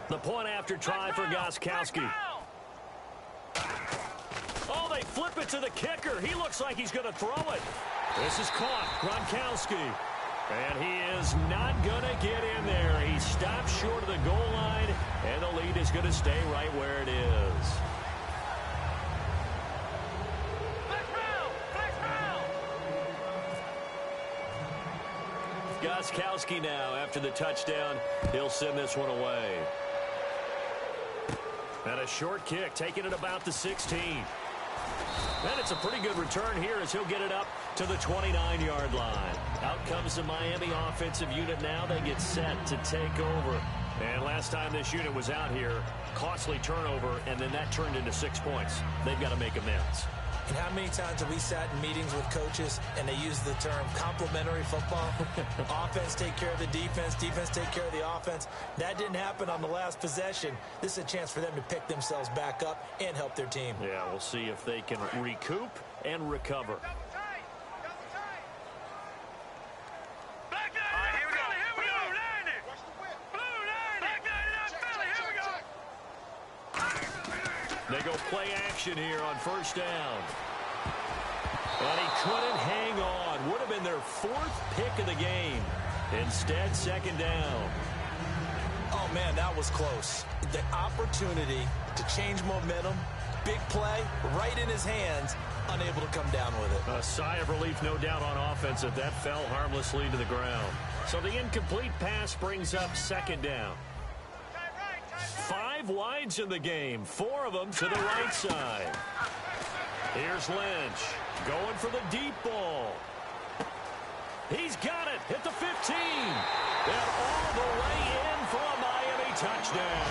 The point after try for Gostkowski. Oh, they flip it to the kicker. He looks like he's going to throw it. This is caught. Gronkowski. And he is not going to get in there. He stops short of the goal line, and the lead is going to stay right where it is. Gostkowski now, after the touchdown, he'll send this one away. And a short kick, taking it about the 16. And it's a pretty good return here as he'll get it up to the 29-yard line. Out comes the Miami offensive unit now. They get set to take over. And last time this unit was out here, costly turnover, and then that turned into 6 points. They've got to make amends. And how many times have we sat in meetings with coaches and they use the term complementary football? Offense take care of the defense, defense take care of the offense. That didn't happen on the last possession. This is a chance for them to pick themselves back up and help their team. Yeah, we'll see if they can recoup and recover. They go play action here on first down. And he couldn't hang on. Would have been their 4th pick of the game. Instead, second down. Oh, man, that was close. The opportunity to change momentum, big play, right in his hands, unable to come down with it. A sigh of relief, no doubt, on offense that fell harmlessly to the ground. So the incomplete pass brings up second down. 5 wides in the game, 4 of them to the right side. Here's Lynch going for the deep ball. He's got it at the 15. And all the way in for a Miami touchdown.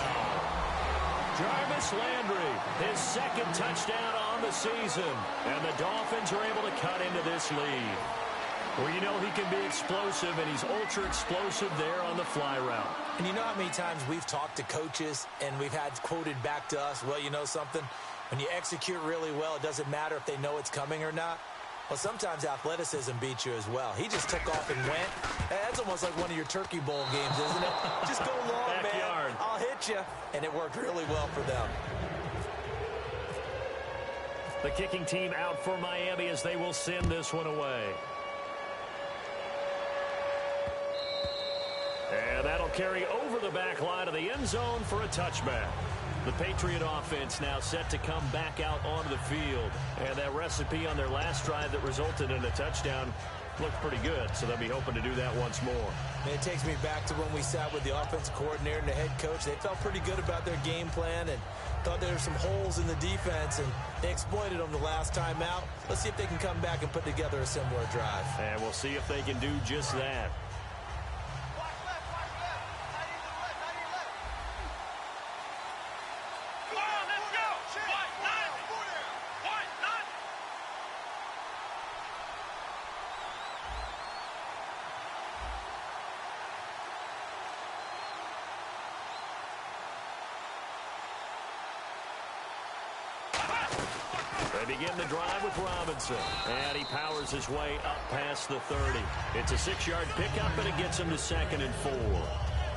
Jarvis Landry, his 2nd touchdown on the season. And the Dolphins are able to cut into this lead. Well, you know he can be explosive, and he's ultra-explosive there on the fly route. And you know how many times we've talked to coaches and we've had quoted back to us, well, you know something? When you execute really well, it doesn't matter if they know it's coming or not. Well, sometimes athleticism beats you as well. He just took off and went. That's almost like one of your Turkey Bowl games, isn't it? Just go long, Backyard. man. I'll hit you. And it worked really well for them. The kicking team out for Miami as they will send this one away. And that'll carry over the back line of the end zone for a touchback. The Patriot offense now set to come back out onto the field. And that recipe on their last drive that resulted in a touchdown looked pretty good, so they'll be hoping to do that once more. And it takes me back to when we sat with the offensive coordinator and the head coach. They felt pretty good about their game plan and thought there were some holes in the defense, and they exploited them the last time out. Let's see if they can come back and put together a similar drive. And we'll see if they can do just that. They begin the drive with Robinson. And he powers his way up past the 30. It's a 6-yard pickup, and it gets him to 2nd and 4.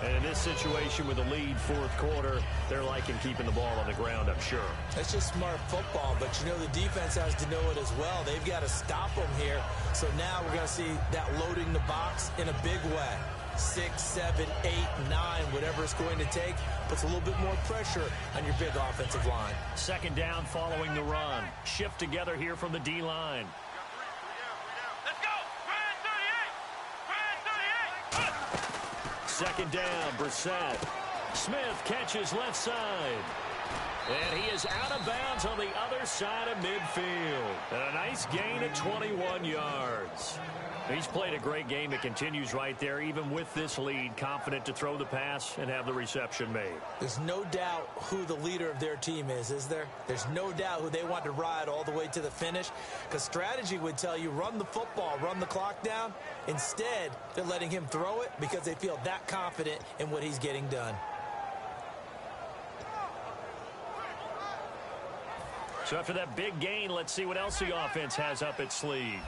And in this situation with a lead 4th quarter, they're liking keeping the ball on the ground, I'm sure. That's just smart football, but you know the defense has to know it as well. They've got to stop them here. So now we're going to see that loading the box in a big way. 6, 7, 8, 9, whatever it's going to take, puts a little bit more pressure on your big offensive line. Second down following the run. Shift together here from the D-line. Let's go! Brand 38! Second down, Brissett. Smith catches left side. And he is out of bounds on the other side of midfield. And a nice gain at 21 yards. He's played a great game. It continues right there, even with this lead, confident to throw the pass and have the reception made. There's no doubt who the leader of their team is there? There's no doubt who they want to ride all the way to the finish, because strategy would tell you run the football, run the clock down. Instead, they're letting him throw it because they feel that confident in what he's getting done. So after that big gain, let's see what else the offense has up its sleeve.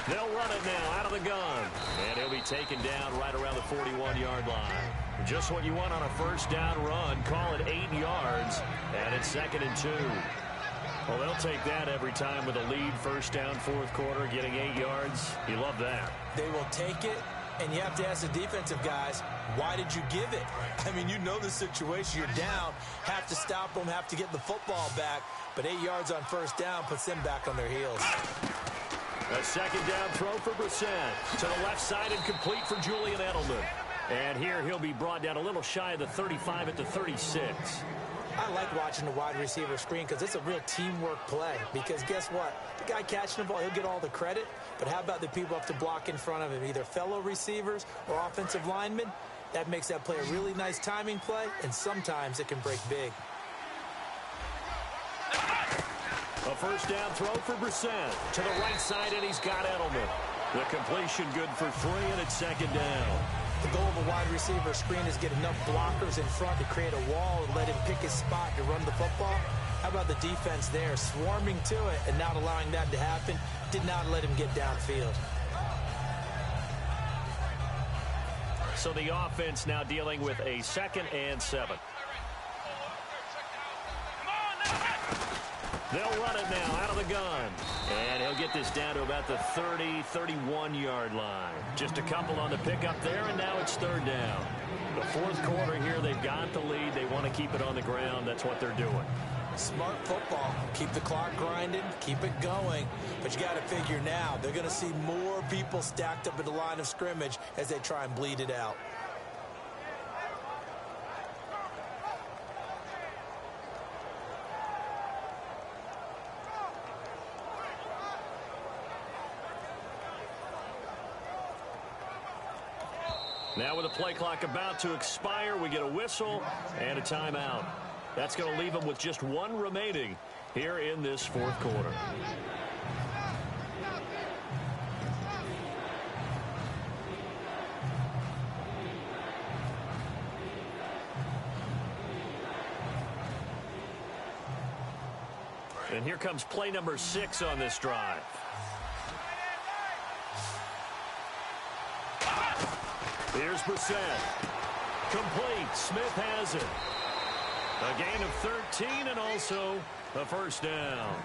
They'll run it now out of the gun. And he'll be taken down right around the 41-yard line. Just what you want on a first down run. Call it 8 yards. And it's 2nd and 2. Well, they'll take that every time with a lead. First down, 4th quarter, getting 8 yards. You love that. They will take it. And you have to ask the defensive guys, why did you give it? I mean, you know the situation. You're down. Have to stop them, have to get the football back. But 8 yards on first down puts them back on their heels. A second down throw for Brissett. To the left side and complete for Julian Edelman. And here he'll be brought down a little shy of the 35 at the 36. I like watching the wide receiver screen because it's a real teamwork play. Because guess what? The guy catching the ball, he'll get all the credit. But how about the people up to block in front of him, either fellow receivers or offensive linemen? That makes that play a really nice timing play, and sometimes it can break big. A first down throw for Brissett. To the right side, and he's got Edelman. The completion good for 3, and it's second down. The goal of a wide receiver screen is get enough blockers in front to create a wall and let him pick his spot to run the football. How about the defense there, swarming to it and not allowing that to happen? Did not let him get downfield. So the offense now dealing with a 2nd and 7. They'll run it now out of the gun. And he'll get this down to about the 30, 31-yard line. Just a couple on the pickup there, and now it's 3rd down. The 4th quarter here, they've got the lead. They want to keep it on the ground. That's what they're doing. Smart football. Keep the clock grinding, keep it going. But you got to figure now, they're going to see more people stacked up at the line of scrimmage as they try and bleed it out. Now with the play clock about to expire, we get a whistle and a timeout. That's going to leave them with just 1 remaining here in this 4th quarter. And here comes play number 6 on this drive. Here's Brissett. Complete. Smith has it. A gain of 13 and also a first down.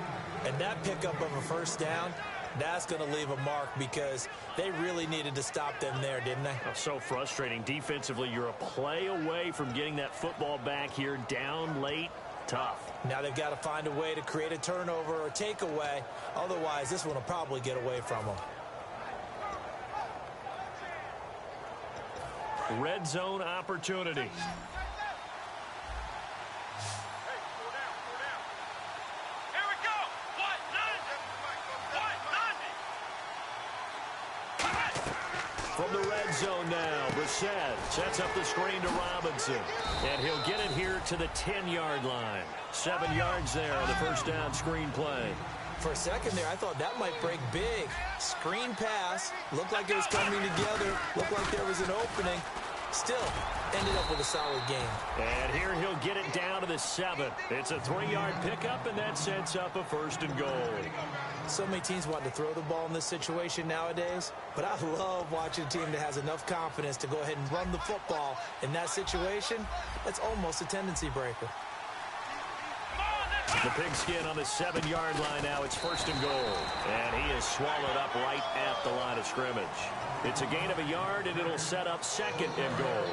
And that pickup of a first down, that's going to leave a mark because they really needed to stop them there, didn't they? Oh, so frustrating. Defensively, you're a play away from getting that football back here. Down late. Tough. Now they've got to find a way to create a turnover or takeaway. Otherwise, this one will probably get away from them. Red zone opportunity. From the red zone now, Brissett sets up the screen to Robinson. And he'll get it here to the 10-yard line. 7 yards there on the first down screen play. For a second there, I thought that might break big. Screen pass. Looked like it was coming together. Looked like there was an opening. Still, ended up with a solid game. And here he'll get it down to the 7. It's a 3-yard pickup, and that sets up a first and goal. So many teams want to throw the ball in this situation nowadays, but I love watching a team that has enough confidence to go ahead and run the football in that situation. That's almost a tendency breaker. The pigskin on the 7-yard line now. It's first and goal. And he is swallowed up right at the line of scrimmage. It's a gain of a yard, and it'll set up 2nd and goal.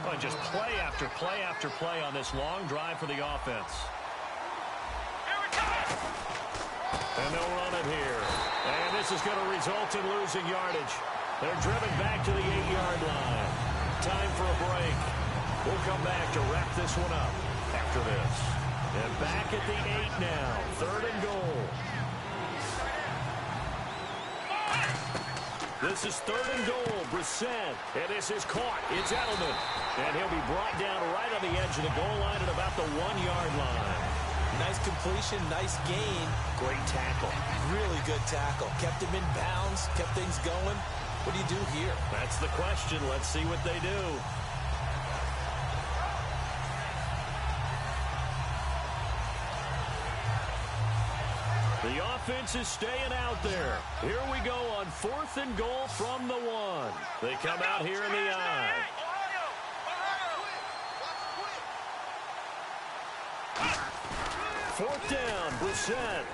Oh, just play after play after play on this long drive for the offense. And they'll run it here. And this is going to result in losing yardage. They're driven back to the 8-yard line. Time for a break. We'll come back to wrap this one up after this. And back at the 8 now. 3rd and goal. This is 3rd and goal. Brissett. And this is caught. It's Edelman. And he'll be brought down right on the edge of the goal line at about the 1-yard line. Nice completion, nice gain. Great tackle. Really good tackle. Kept him in bounds, kept things going. What do you do here? That's the question. Let's see what they do. The offense is staying out there. Here we go on 4th and goal from the 1. They come out here in the I. Fourth down, Brissett.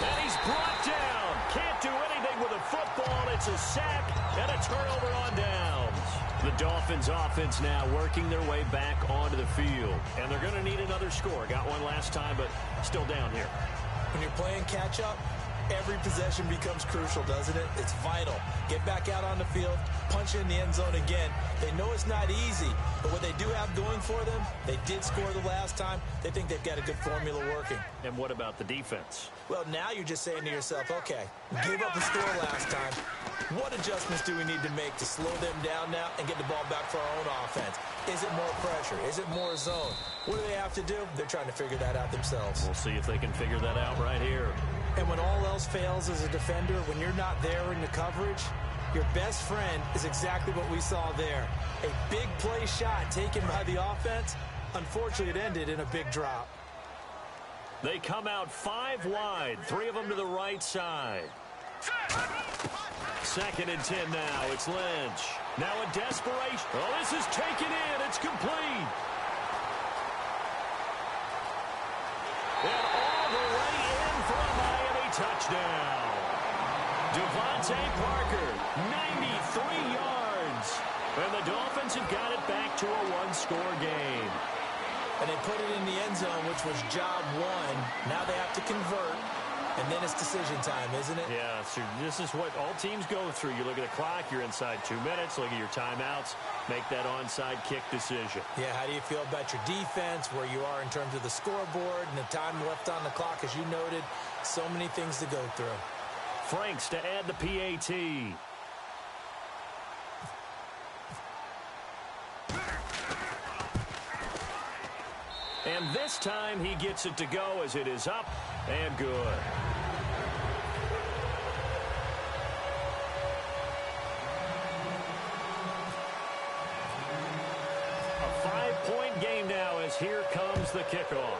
And he's brought down. Can't do anything with a football. It's a sack and a turnover on downs. The Dolphins offense now working their way back onto the field. And they're going to need another score. Got one last time, but still down here. When you're playing catch-up, Every possession becomes crucial, doesn't it? It's vital. Get back out on the field, punch in the end zone again. They know it's not easy, but what they do have going for them, they did score the last time. They think they've got a good formula working. And what about the defense? Well, now you're just saying to yourself, okay, gave up the score last time. What adjustments do we need to make to slow them down now and get the ball back for our own offense? Is it more pressure? Is it more zone? What do they have to do? They're trying to figure that out themselves. We'll see if they can figure that out right here. And when all else fails as a defender, when you're not there in the coverage, your best friend is exactly what we saw there. A big play shot taken by the offense. Unfortunately, it ended in a big drop. They come out 5 wide, 3 of them to the right side. 2nd and 10 now. It's Lynch. Now a desperation. Oh, this is taken in. It's complete. And all the way in for a Miami touchdown. Devontae Parker, 93 yards. And the Dolphins have got it back to a 1-score game. And they put it in the end zone, which was job 1. Now they have to convert. And then it's decision time, isn't it? Yeah, so this is what all teams go through. You look at the clock, you're inside 2 minutes, look at your timeouts, make that onside kick decision. Yeah, how do you feel about your defense, where you are in terms of the scoreboard and the time left on the clock, as you noted? So many things to go through. Franks to add the PAT. And this time he gets it to go as it is up and good. A 5-point game now as here comes the kickoff.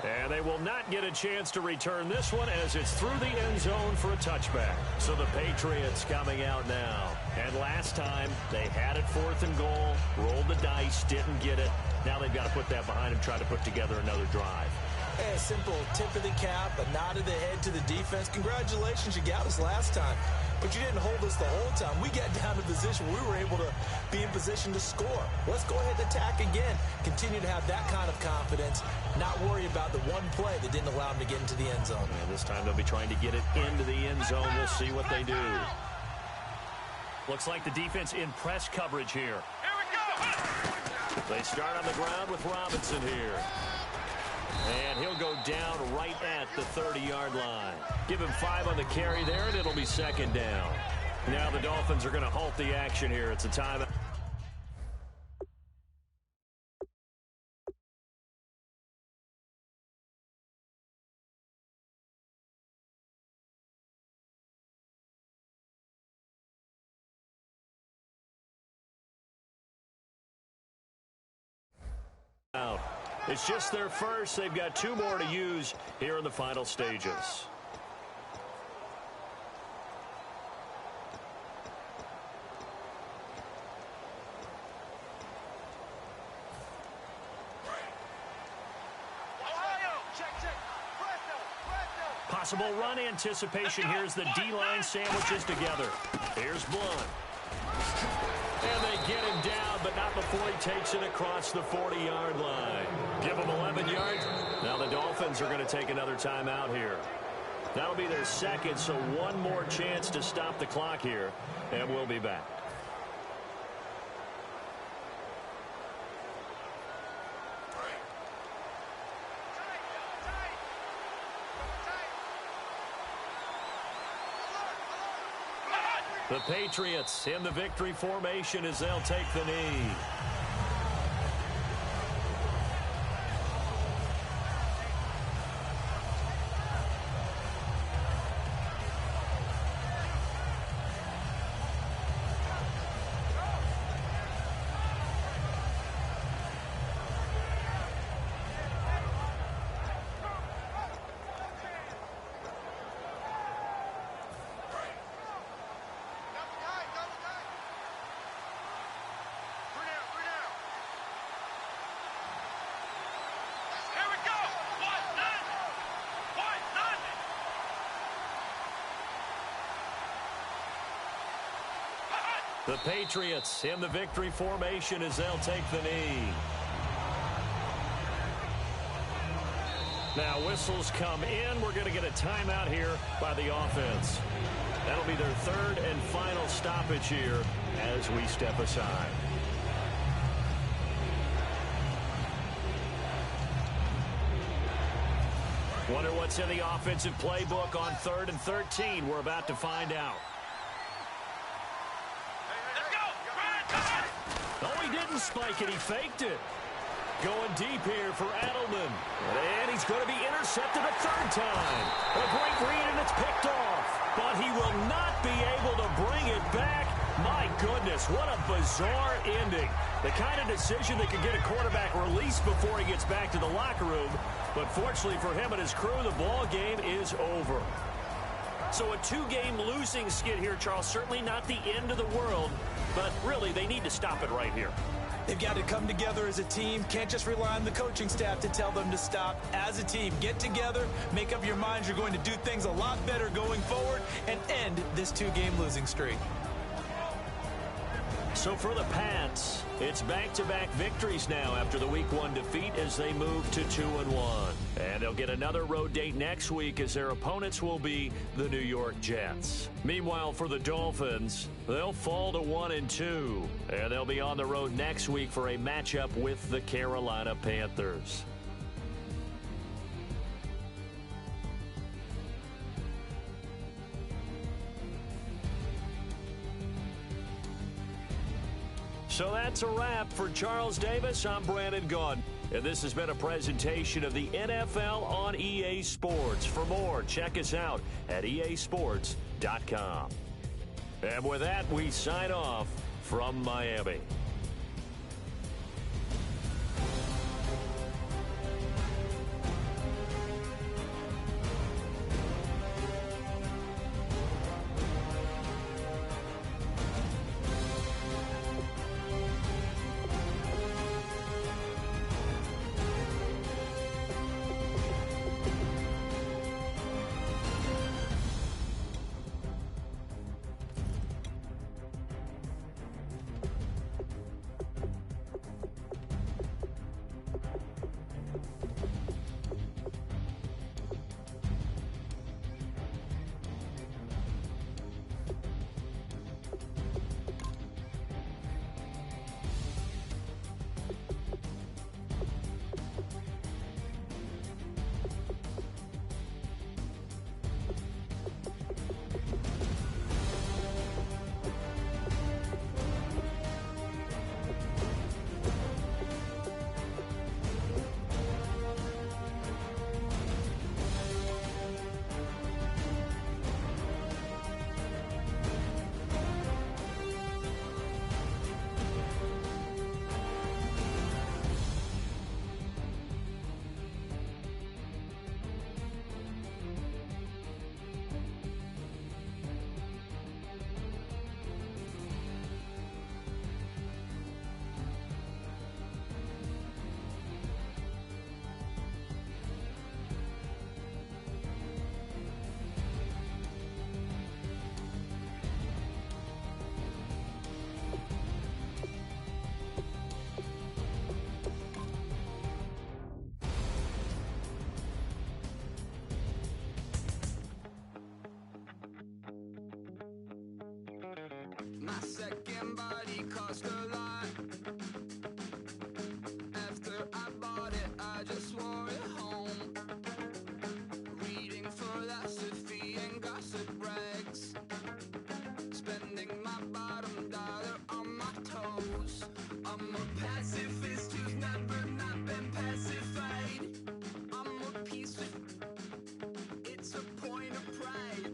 And they will not get a chance to return this one as it's through the end zone for a touchback. So the Patriots coming out now. And last time they had it 4th and goal, rolled the dice, didn't get it. Now they've got to put that behind them, try to put together another drive. Hey, a simple tip of the cap, a nod of the head to the defense. Congratulations, you got us last time. But you didn't hold us the whole time. We got down to position where we were able to be in position to score. Let's go ahead and attack again. Continue to have that kind of confidence, not worry about the one play that didn't allow them to get into the end zone. And this time they'll be trying to get it into the end zone. We'll see what they do. Looks like the defense in press coverage here. Here we go. They start on the ground with Robinson here. And he'll go down right at the 30-yard line. Give him 5 on the carry there, and it'll be 2nd down. Now the Dolphins are going to halt the action here. It's a timeout. It's just their first. They've got 2 more to use here in the final stages. Possible run anticipation. Here's the D-line sandwiches together. Here's Blunt. And they get him down, but not before he takes it across the 40-yard line. Give him 11 yards. Now the Dolphins are going to take another timeout here. That'll be their 2nd, so 1 more chance to stop the clock here, and we'll be back. The Patriots in the victory formation as they'll take the knee. The Patriots in the victory formation as they'll take the knee. Now whistles come in. We're going to get a timeout here by the offense. That'll be their third and final stoppage here as we step aside. Wonder what's in the offensive playbook on 3rd and 13. We're about to find out. Let's go! No, he didn't spike it. He faked it. Going deep here for Adelman. And he's going to be intercepted a third time. A great read, and it's picked off. But he will not be able to bring it back. My goodness, what a bizarre ending. The kind of decision that could get a quarterback released before he gets back to the locker room. But fortunately for him and his crew, the ball game is over. So a 2-game losing skid here, Charles. Certainly not the end of the world. But really, they need to stop it right here. They've got to come together as a team. Can't just rely on the coaching staff to tell them to stop. As a team, get together, make up your minds you're going to do things a lot better going forward, and end this 2-game losing streak. So for the Pats, it's back-to-back victories now after the Week 1 defeat as they move to 2-1. And they'll get another road date next week as their opponents will be the New York Jets. Meanwhile, for the Dolphins, they'll fall to 1-2. And they'll be on the road next week for a matchup with the Carolina Panthers. So that's a wrap. For Charles Davis, I'm Brandon Gunn. And this has been a presentation of the NFL on EA Sports. For more, check us out at easports.com. And with that, we sign off from Miami. My second body cost a lot. After I bought it, I just wore it home. Reading philosophy and gossip rags. Spending my bottom dollar on my toes. I'm a pacifist who's never not been pacified. I'm a piece of... It's a point of pride.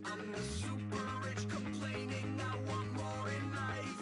I'm the super rich complaining I want more in life.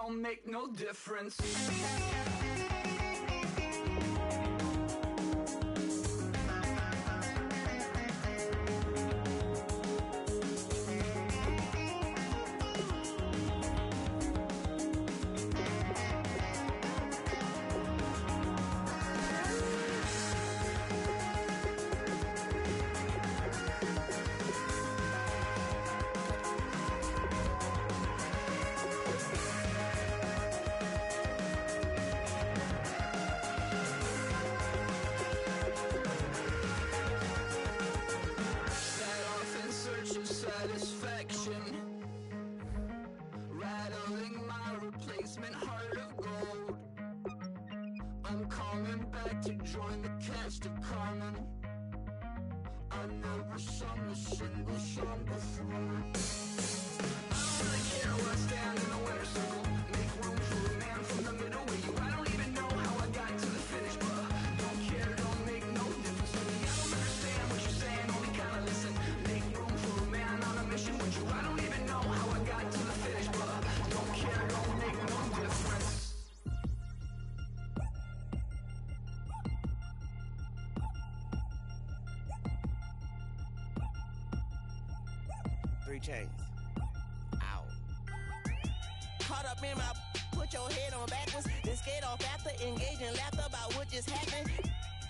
don't make no difference. Satisfaction, rattling my replacement heart of gold. I'm coming back to join the cast of Carmen. I never sung a single song before. I don't really care where I stand in the winner's circle. Make room for a man from the middle with you. I don't even know how I got to the finish, but don't care, don't make no difference to me. I don't understand what you're saying, only kinda listen. Make room for a man on a mission with you. I don't even know how I got to the finish, but don't care, don't make no difference. Three chains. Ow. Caught up in my, put your head on backwards, then skate off after, engage in laughter about what just happened.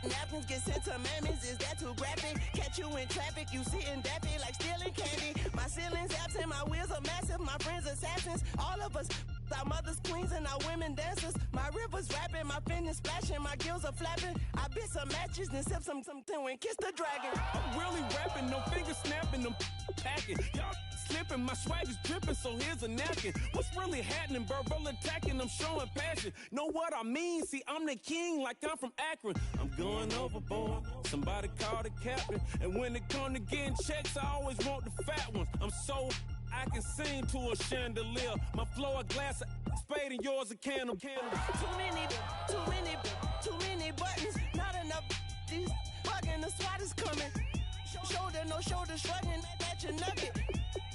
Napkins get sent to mammies, is that too graphic? Catch you in traffic, you sitting daffy like stealing candy. My ceiling's absent, my wheels are massive, my friends assassins. All of us, our mothers queens and our women dancers. My rivers rapping, my fingers splashing, my gills are flapping. I bit some matches, then sip some and kiss the dragon. I'm really rapping, no fingers snapping, them packing. Y'all slipping, my swag is dripping, so here's a napkin. What's really happening? Verbal attacking, I'm showing passion. Know what I mean? See, I'm the king like I'm from Akron. I'm going overboard, somebody call the captain. And when it come to getting checks, I always want the fat ones. I'm so I can sing to a chandelier. My flow a glass of spade and yours a candle. Too many buttons, not enough. These fucking the SWAT is coming. Shoulder, no shoulder shrugging at your nugget.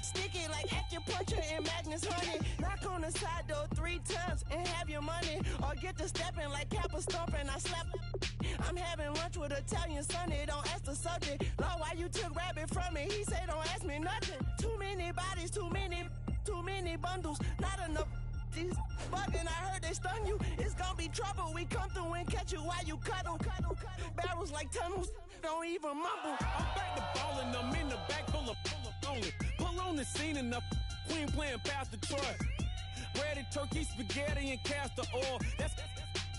Sticky like acupuncture and Magnus honey. Knock on the side door 3 times and have your money. Or get to stepping like Kappa stomping. I slap. I'm having lunch with Italian Sonny. Don't ask the subject. Lord, why you took rabbit from me? He say don't ask me nothing. Too many bodies, too many bundles. Not enough. These bugging, I heard they stun you. It's gonna be trouble. We come through and catch you while you cuddle. Barrels like tunnels. Don't even mumble. I'm back to ballin', I'm in the back full of only. Pull on the scene and the queen playing Pastor Troy. Ready turkey, spaghetti, and castor oil. That's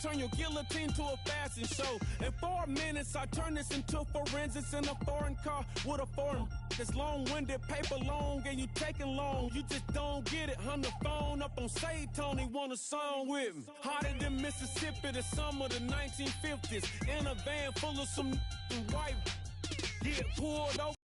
turn your guillotine to a fashion show. In 4 minutes, I turn this into forensics in a foreign car with a foreign. It's long-winded, paper long, and you taking long. You just don't get it. On the phone up on Say Tony, want a song with me. Hotter than Mississippi, the summer of the 1950s. In a van full of some white. Get pulled over.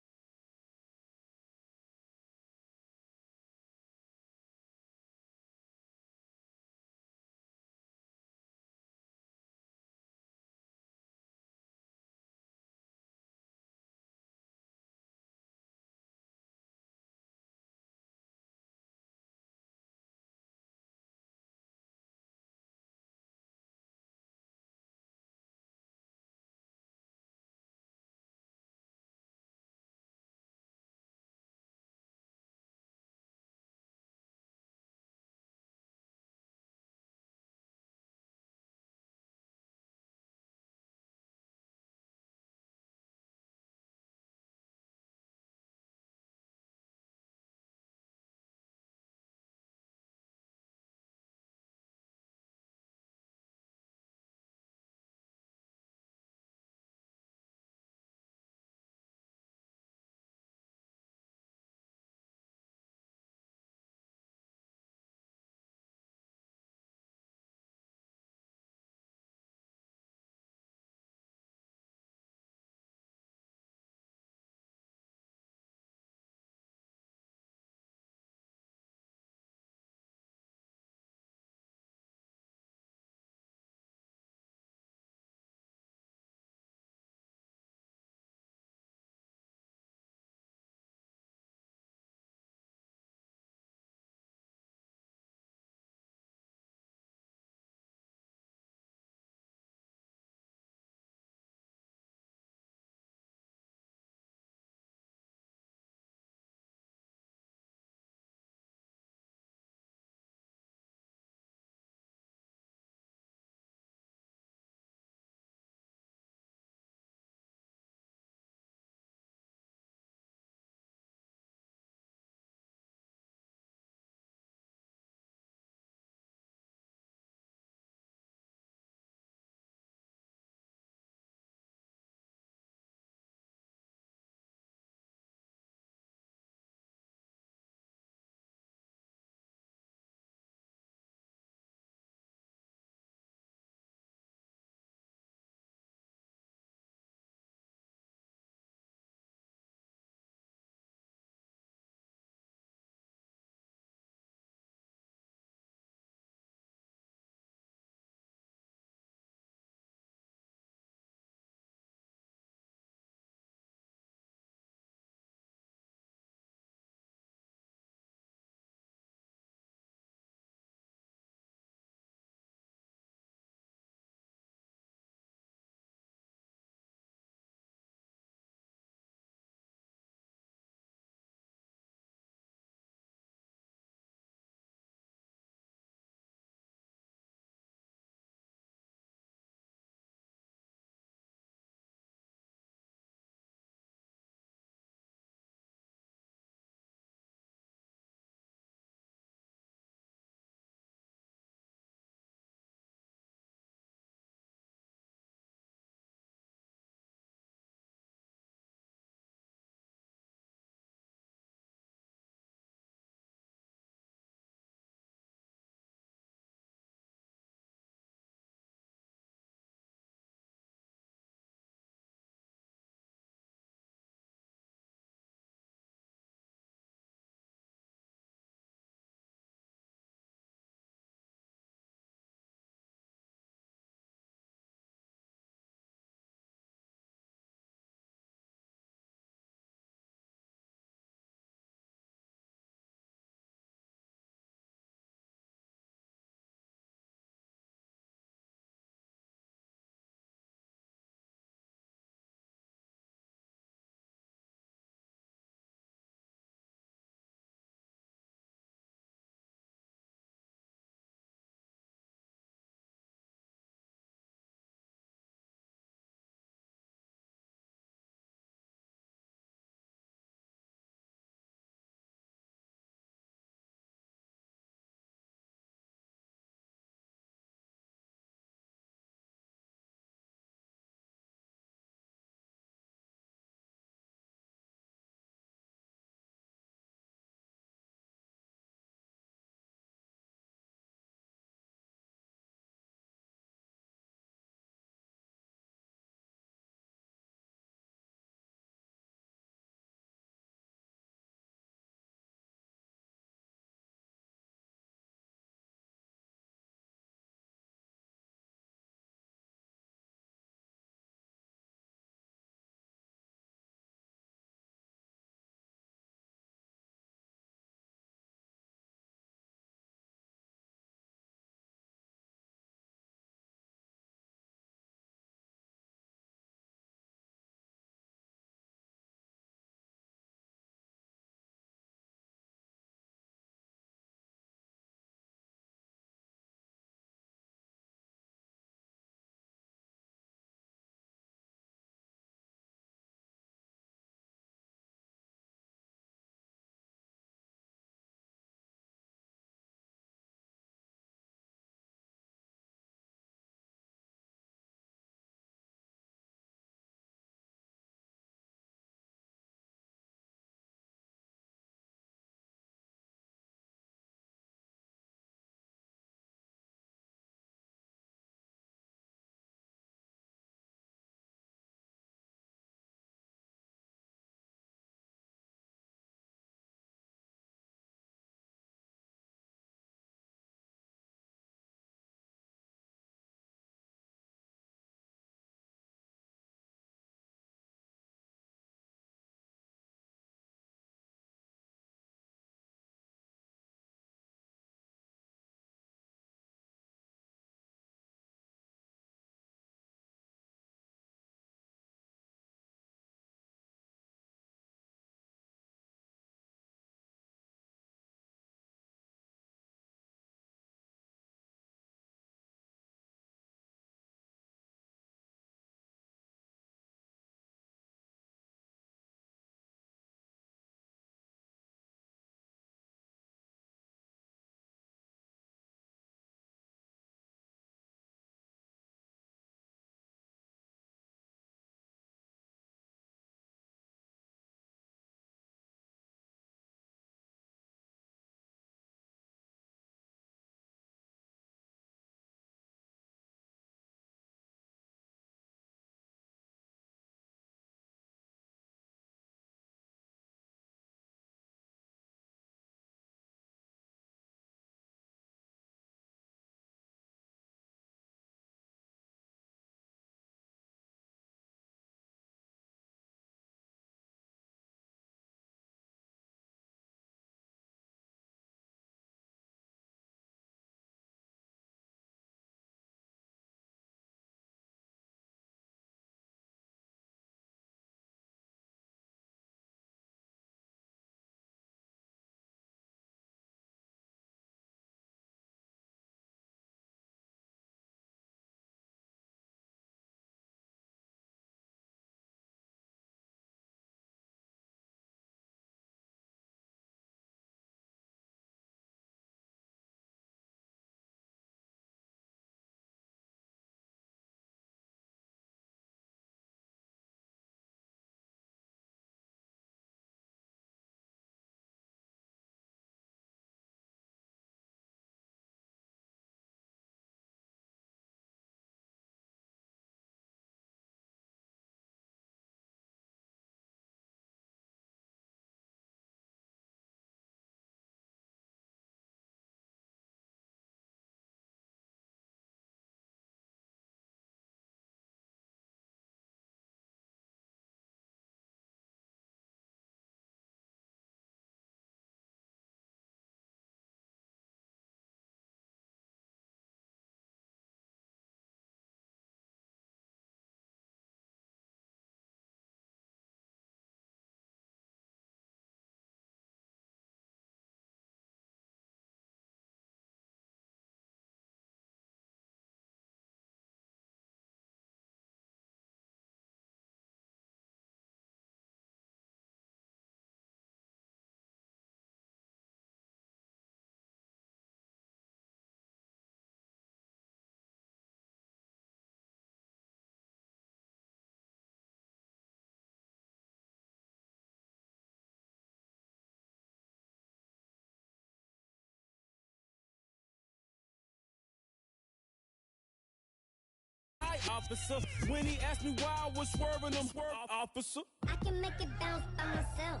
officer. When he asked me why I was swerving him, officer. I can make it bounce by myself.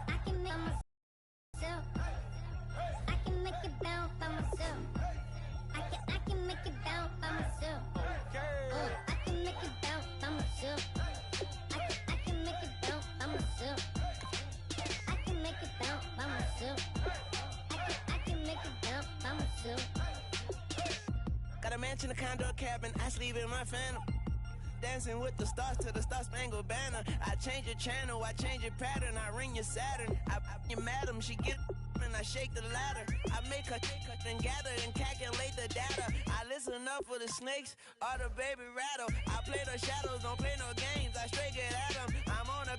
I can make myself. I can make it bounce by myself. I can make it bounce by myself. I can make it bounce by myself. I can make it bounce by myself. I can make it bounce by myself. I can make it bounce by myself. Got a mansion, a condo, a cabin. I sleep in my phantom. Dancing with the stars to the Star-Spangled Banner. I change your channel, I change your pattern. I ring your Saturn. I your madam, she get and I shake the ladder. I make her and gather and calculate the data. I listen up for the snakes or the baby rattle. I play the shadows, don't play no games. I straight get at them. I'm on a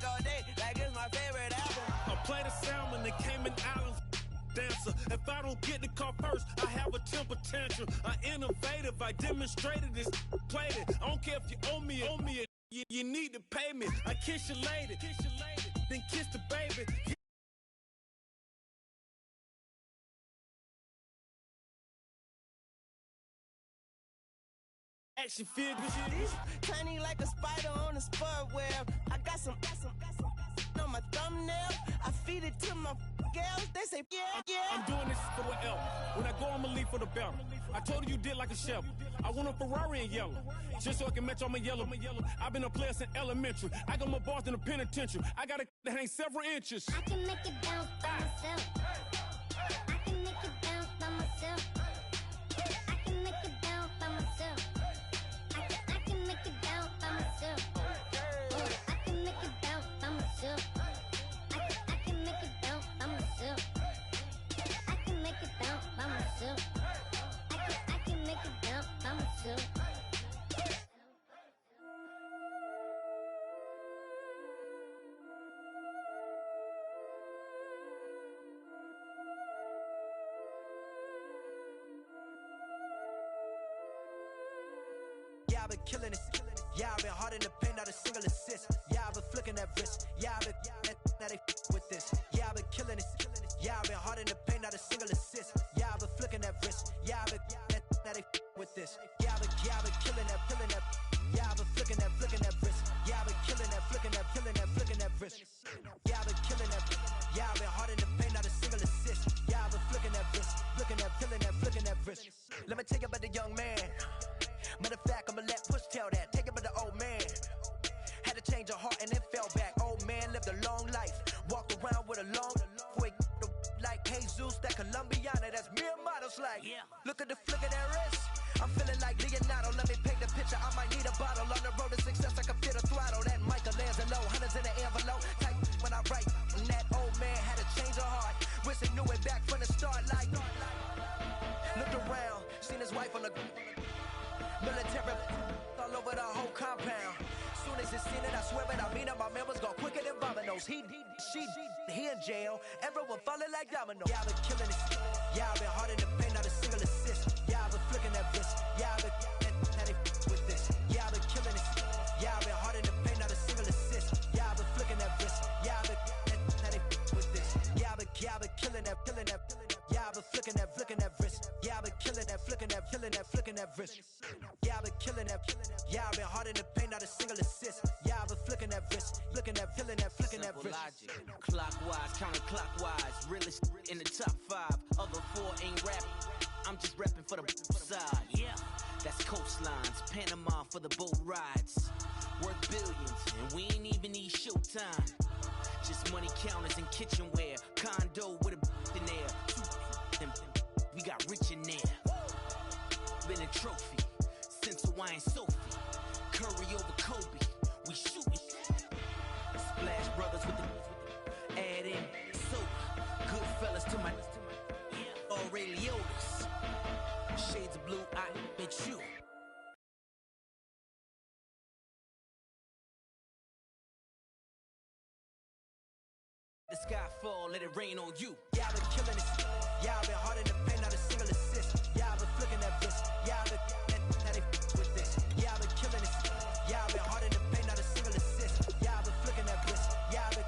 all day like it's my favorite album. I play the salmon, the Cayman Islands dancer. If I don't get the car first, I have a temper tantrum. I innovative, I demonstrated this, played it. I don't care if you owe me it, you need to pay me. I kiss your lady, then kiss the baby. Action figures. Tiny like a spider on a spud web. I got some on my thumbnail. I feed it to my girls. They say, yeah. I'm doing this for the L. When I go, I'ma leave for the belt. I told you did like a shovel. I want a Ferrari in yellow, just so I can match all my yellow. I've been a player since elementary. I got more bars than a penitentiary. I got to hang several inches. I can make it bounce by myself. I can make it bounce by myself. I can make it bounce by myself. I can make it bounce by myself. I can make it bounce by myself. I can make it bounce by myself. I can make it bounce by myself. I can make it bounce by myself. Yeah, I've been killing it. Yeah, I've been hard in the paint, not a single assist. Yeah, I've been flicking that wrist. Yeah, I've been now they with this. Yeah, I've been killing it. Yeah, I've been hard in the paint, not a single assist. Yeah, I've been flicking that wrist. Yeah, I've been now they with this. Yeah, I've been killing that. Yeah, I've been flicking that wrist. Yeah, I've been killing that, flicking that wrist. Yeah, I've been killing that. Yeah, I've been hard in the paint, not a single assist. Yeah, I've been flicking that wrist, flicking that wrist. Let me tell you about the young man. Matter of fact, I'ma let Push tell that. Take it about the old man. Had to change her heart and then fell back. Old man lived a long life. Walked around with a long quick like Jesus, that Colombiana, that's mere models like. Yeah. Look at the flick of that wrist. I'm feeling like Leonardo. Let me paint the picture. I might need a bottle. On the road to success, I can fit a throttle. That Michelangelo, hundreds in the envelope. Type when I write. And that old man had to change her heart. Wish he knew it back from the start. Like, looked around, seen his wife on the military all over the whole compound. Soon as he seen it, I swear it, I mean it, my members go quicker than dominoes. He in jail, everyone falling like dominoes. Yeah, I've been killing it. Yeah, I've been hard in the paint, not a single assist. Yeah, I've been flicking that wrist. Yeah, I've been now they with this. Yeah, I've been killing it. Yeah, I've been hard in the paint, not a single assist. Yeah, I've been flicking that wrist. Yeah, I've been now they with this. Yeah, I've been killing that. Yeah, I've been flicking that wrist. Yeah, I've been killing that, flicking that wrist. Yeah, I've been killing that. Yeah, I've been hard in the paint, not a single assist. Yeah, I've been flicking that wrist, flicking that wrist. Logic, clockwise, counterclockwise, realest in the top 5. Other 4 ain't rapping. I'm just rapping for the side. Yeah, that's coastlines, Panama for the boat rides. Worth billions, and we ain't even need showtime. Just money counters and kitchenware, condo with a in there. We got rich in there. Been a trophy since Hawaiian Sophie. Curry over Kobe, we shooting. Splash Brothers with the add in soda. Good fellas to my Aureliotas. Shades of blue, I admit you. The sky fall, let it rain on you. Yeah, I've been killing it. Yeah, I've been hard in the paint, not a single assist. Yeah, I've been flicking that wrist. Yeah, I've been now they with this. Yeah, I've been killing it. Yeah, I've been hard in the paint, not a single assist. Yeah, I've been flicking that wrist. Yeah, I've been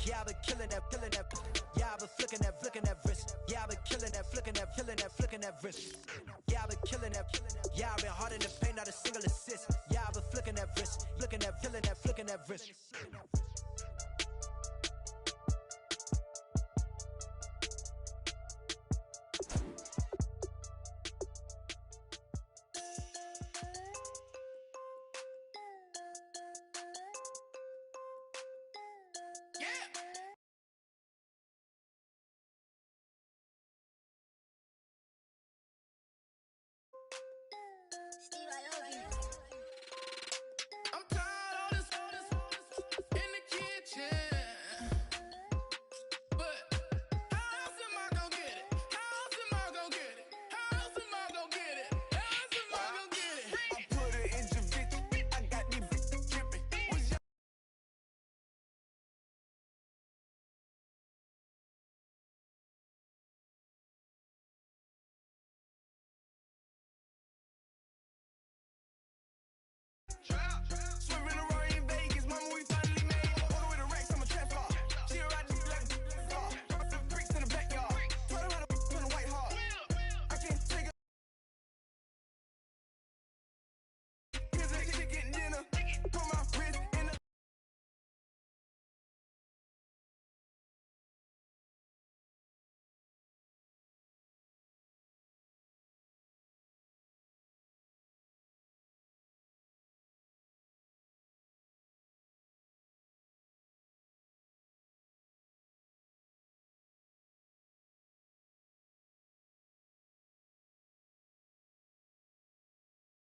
Yeah, I've been killing that. Yeah, I've been flicking that wrist. Yeah, I've been killing that, flicking that wrist. Yeah, I've been killing that. Yeah, I've been hard in the paint, not a single assist. Yeah, I've been flicking that wrist, flicking that wrist.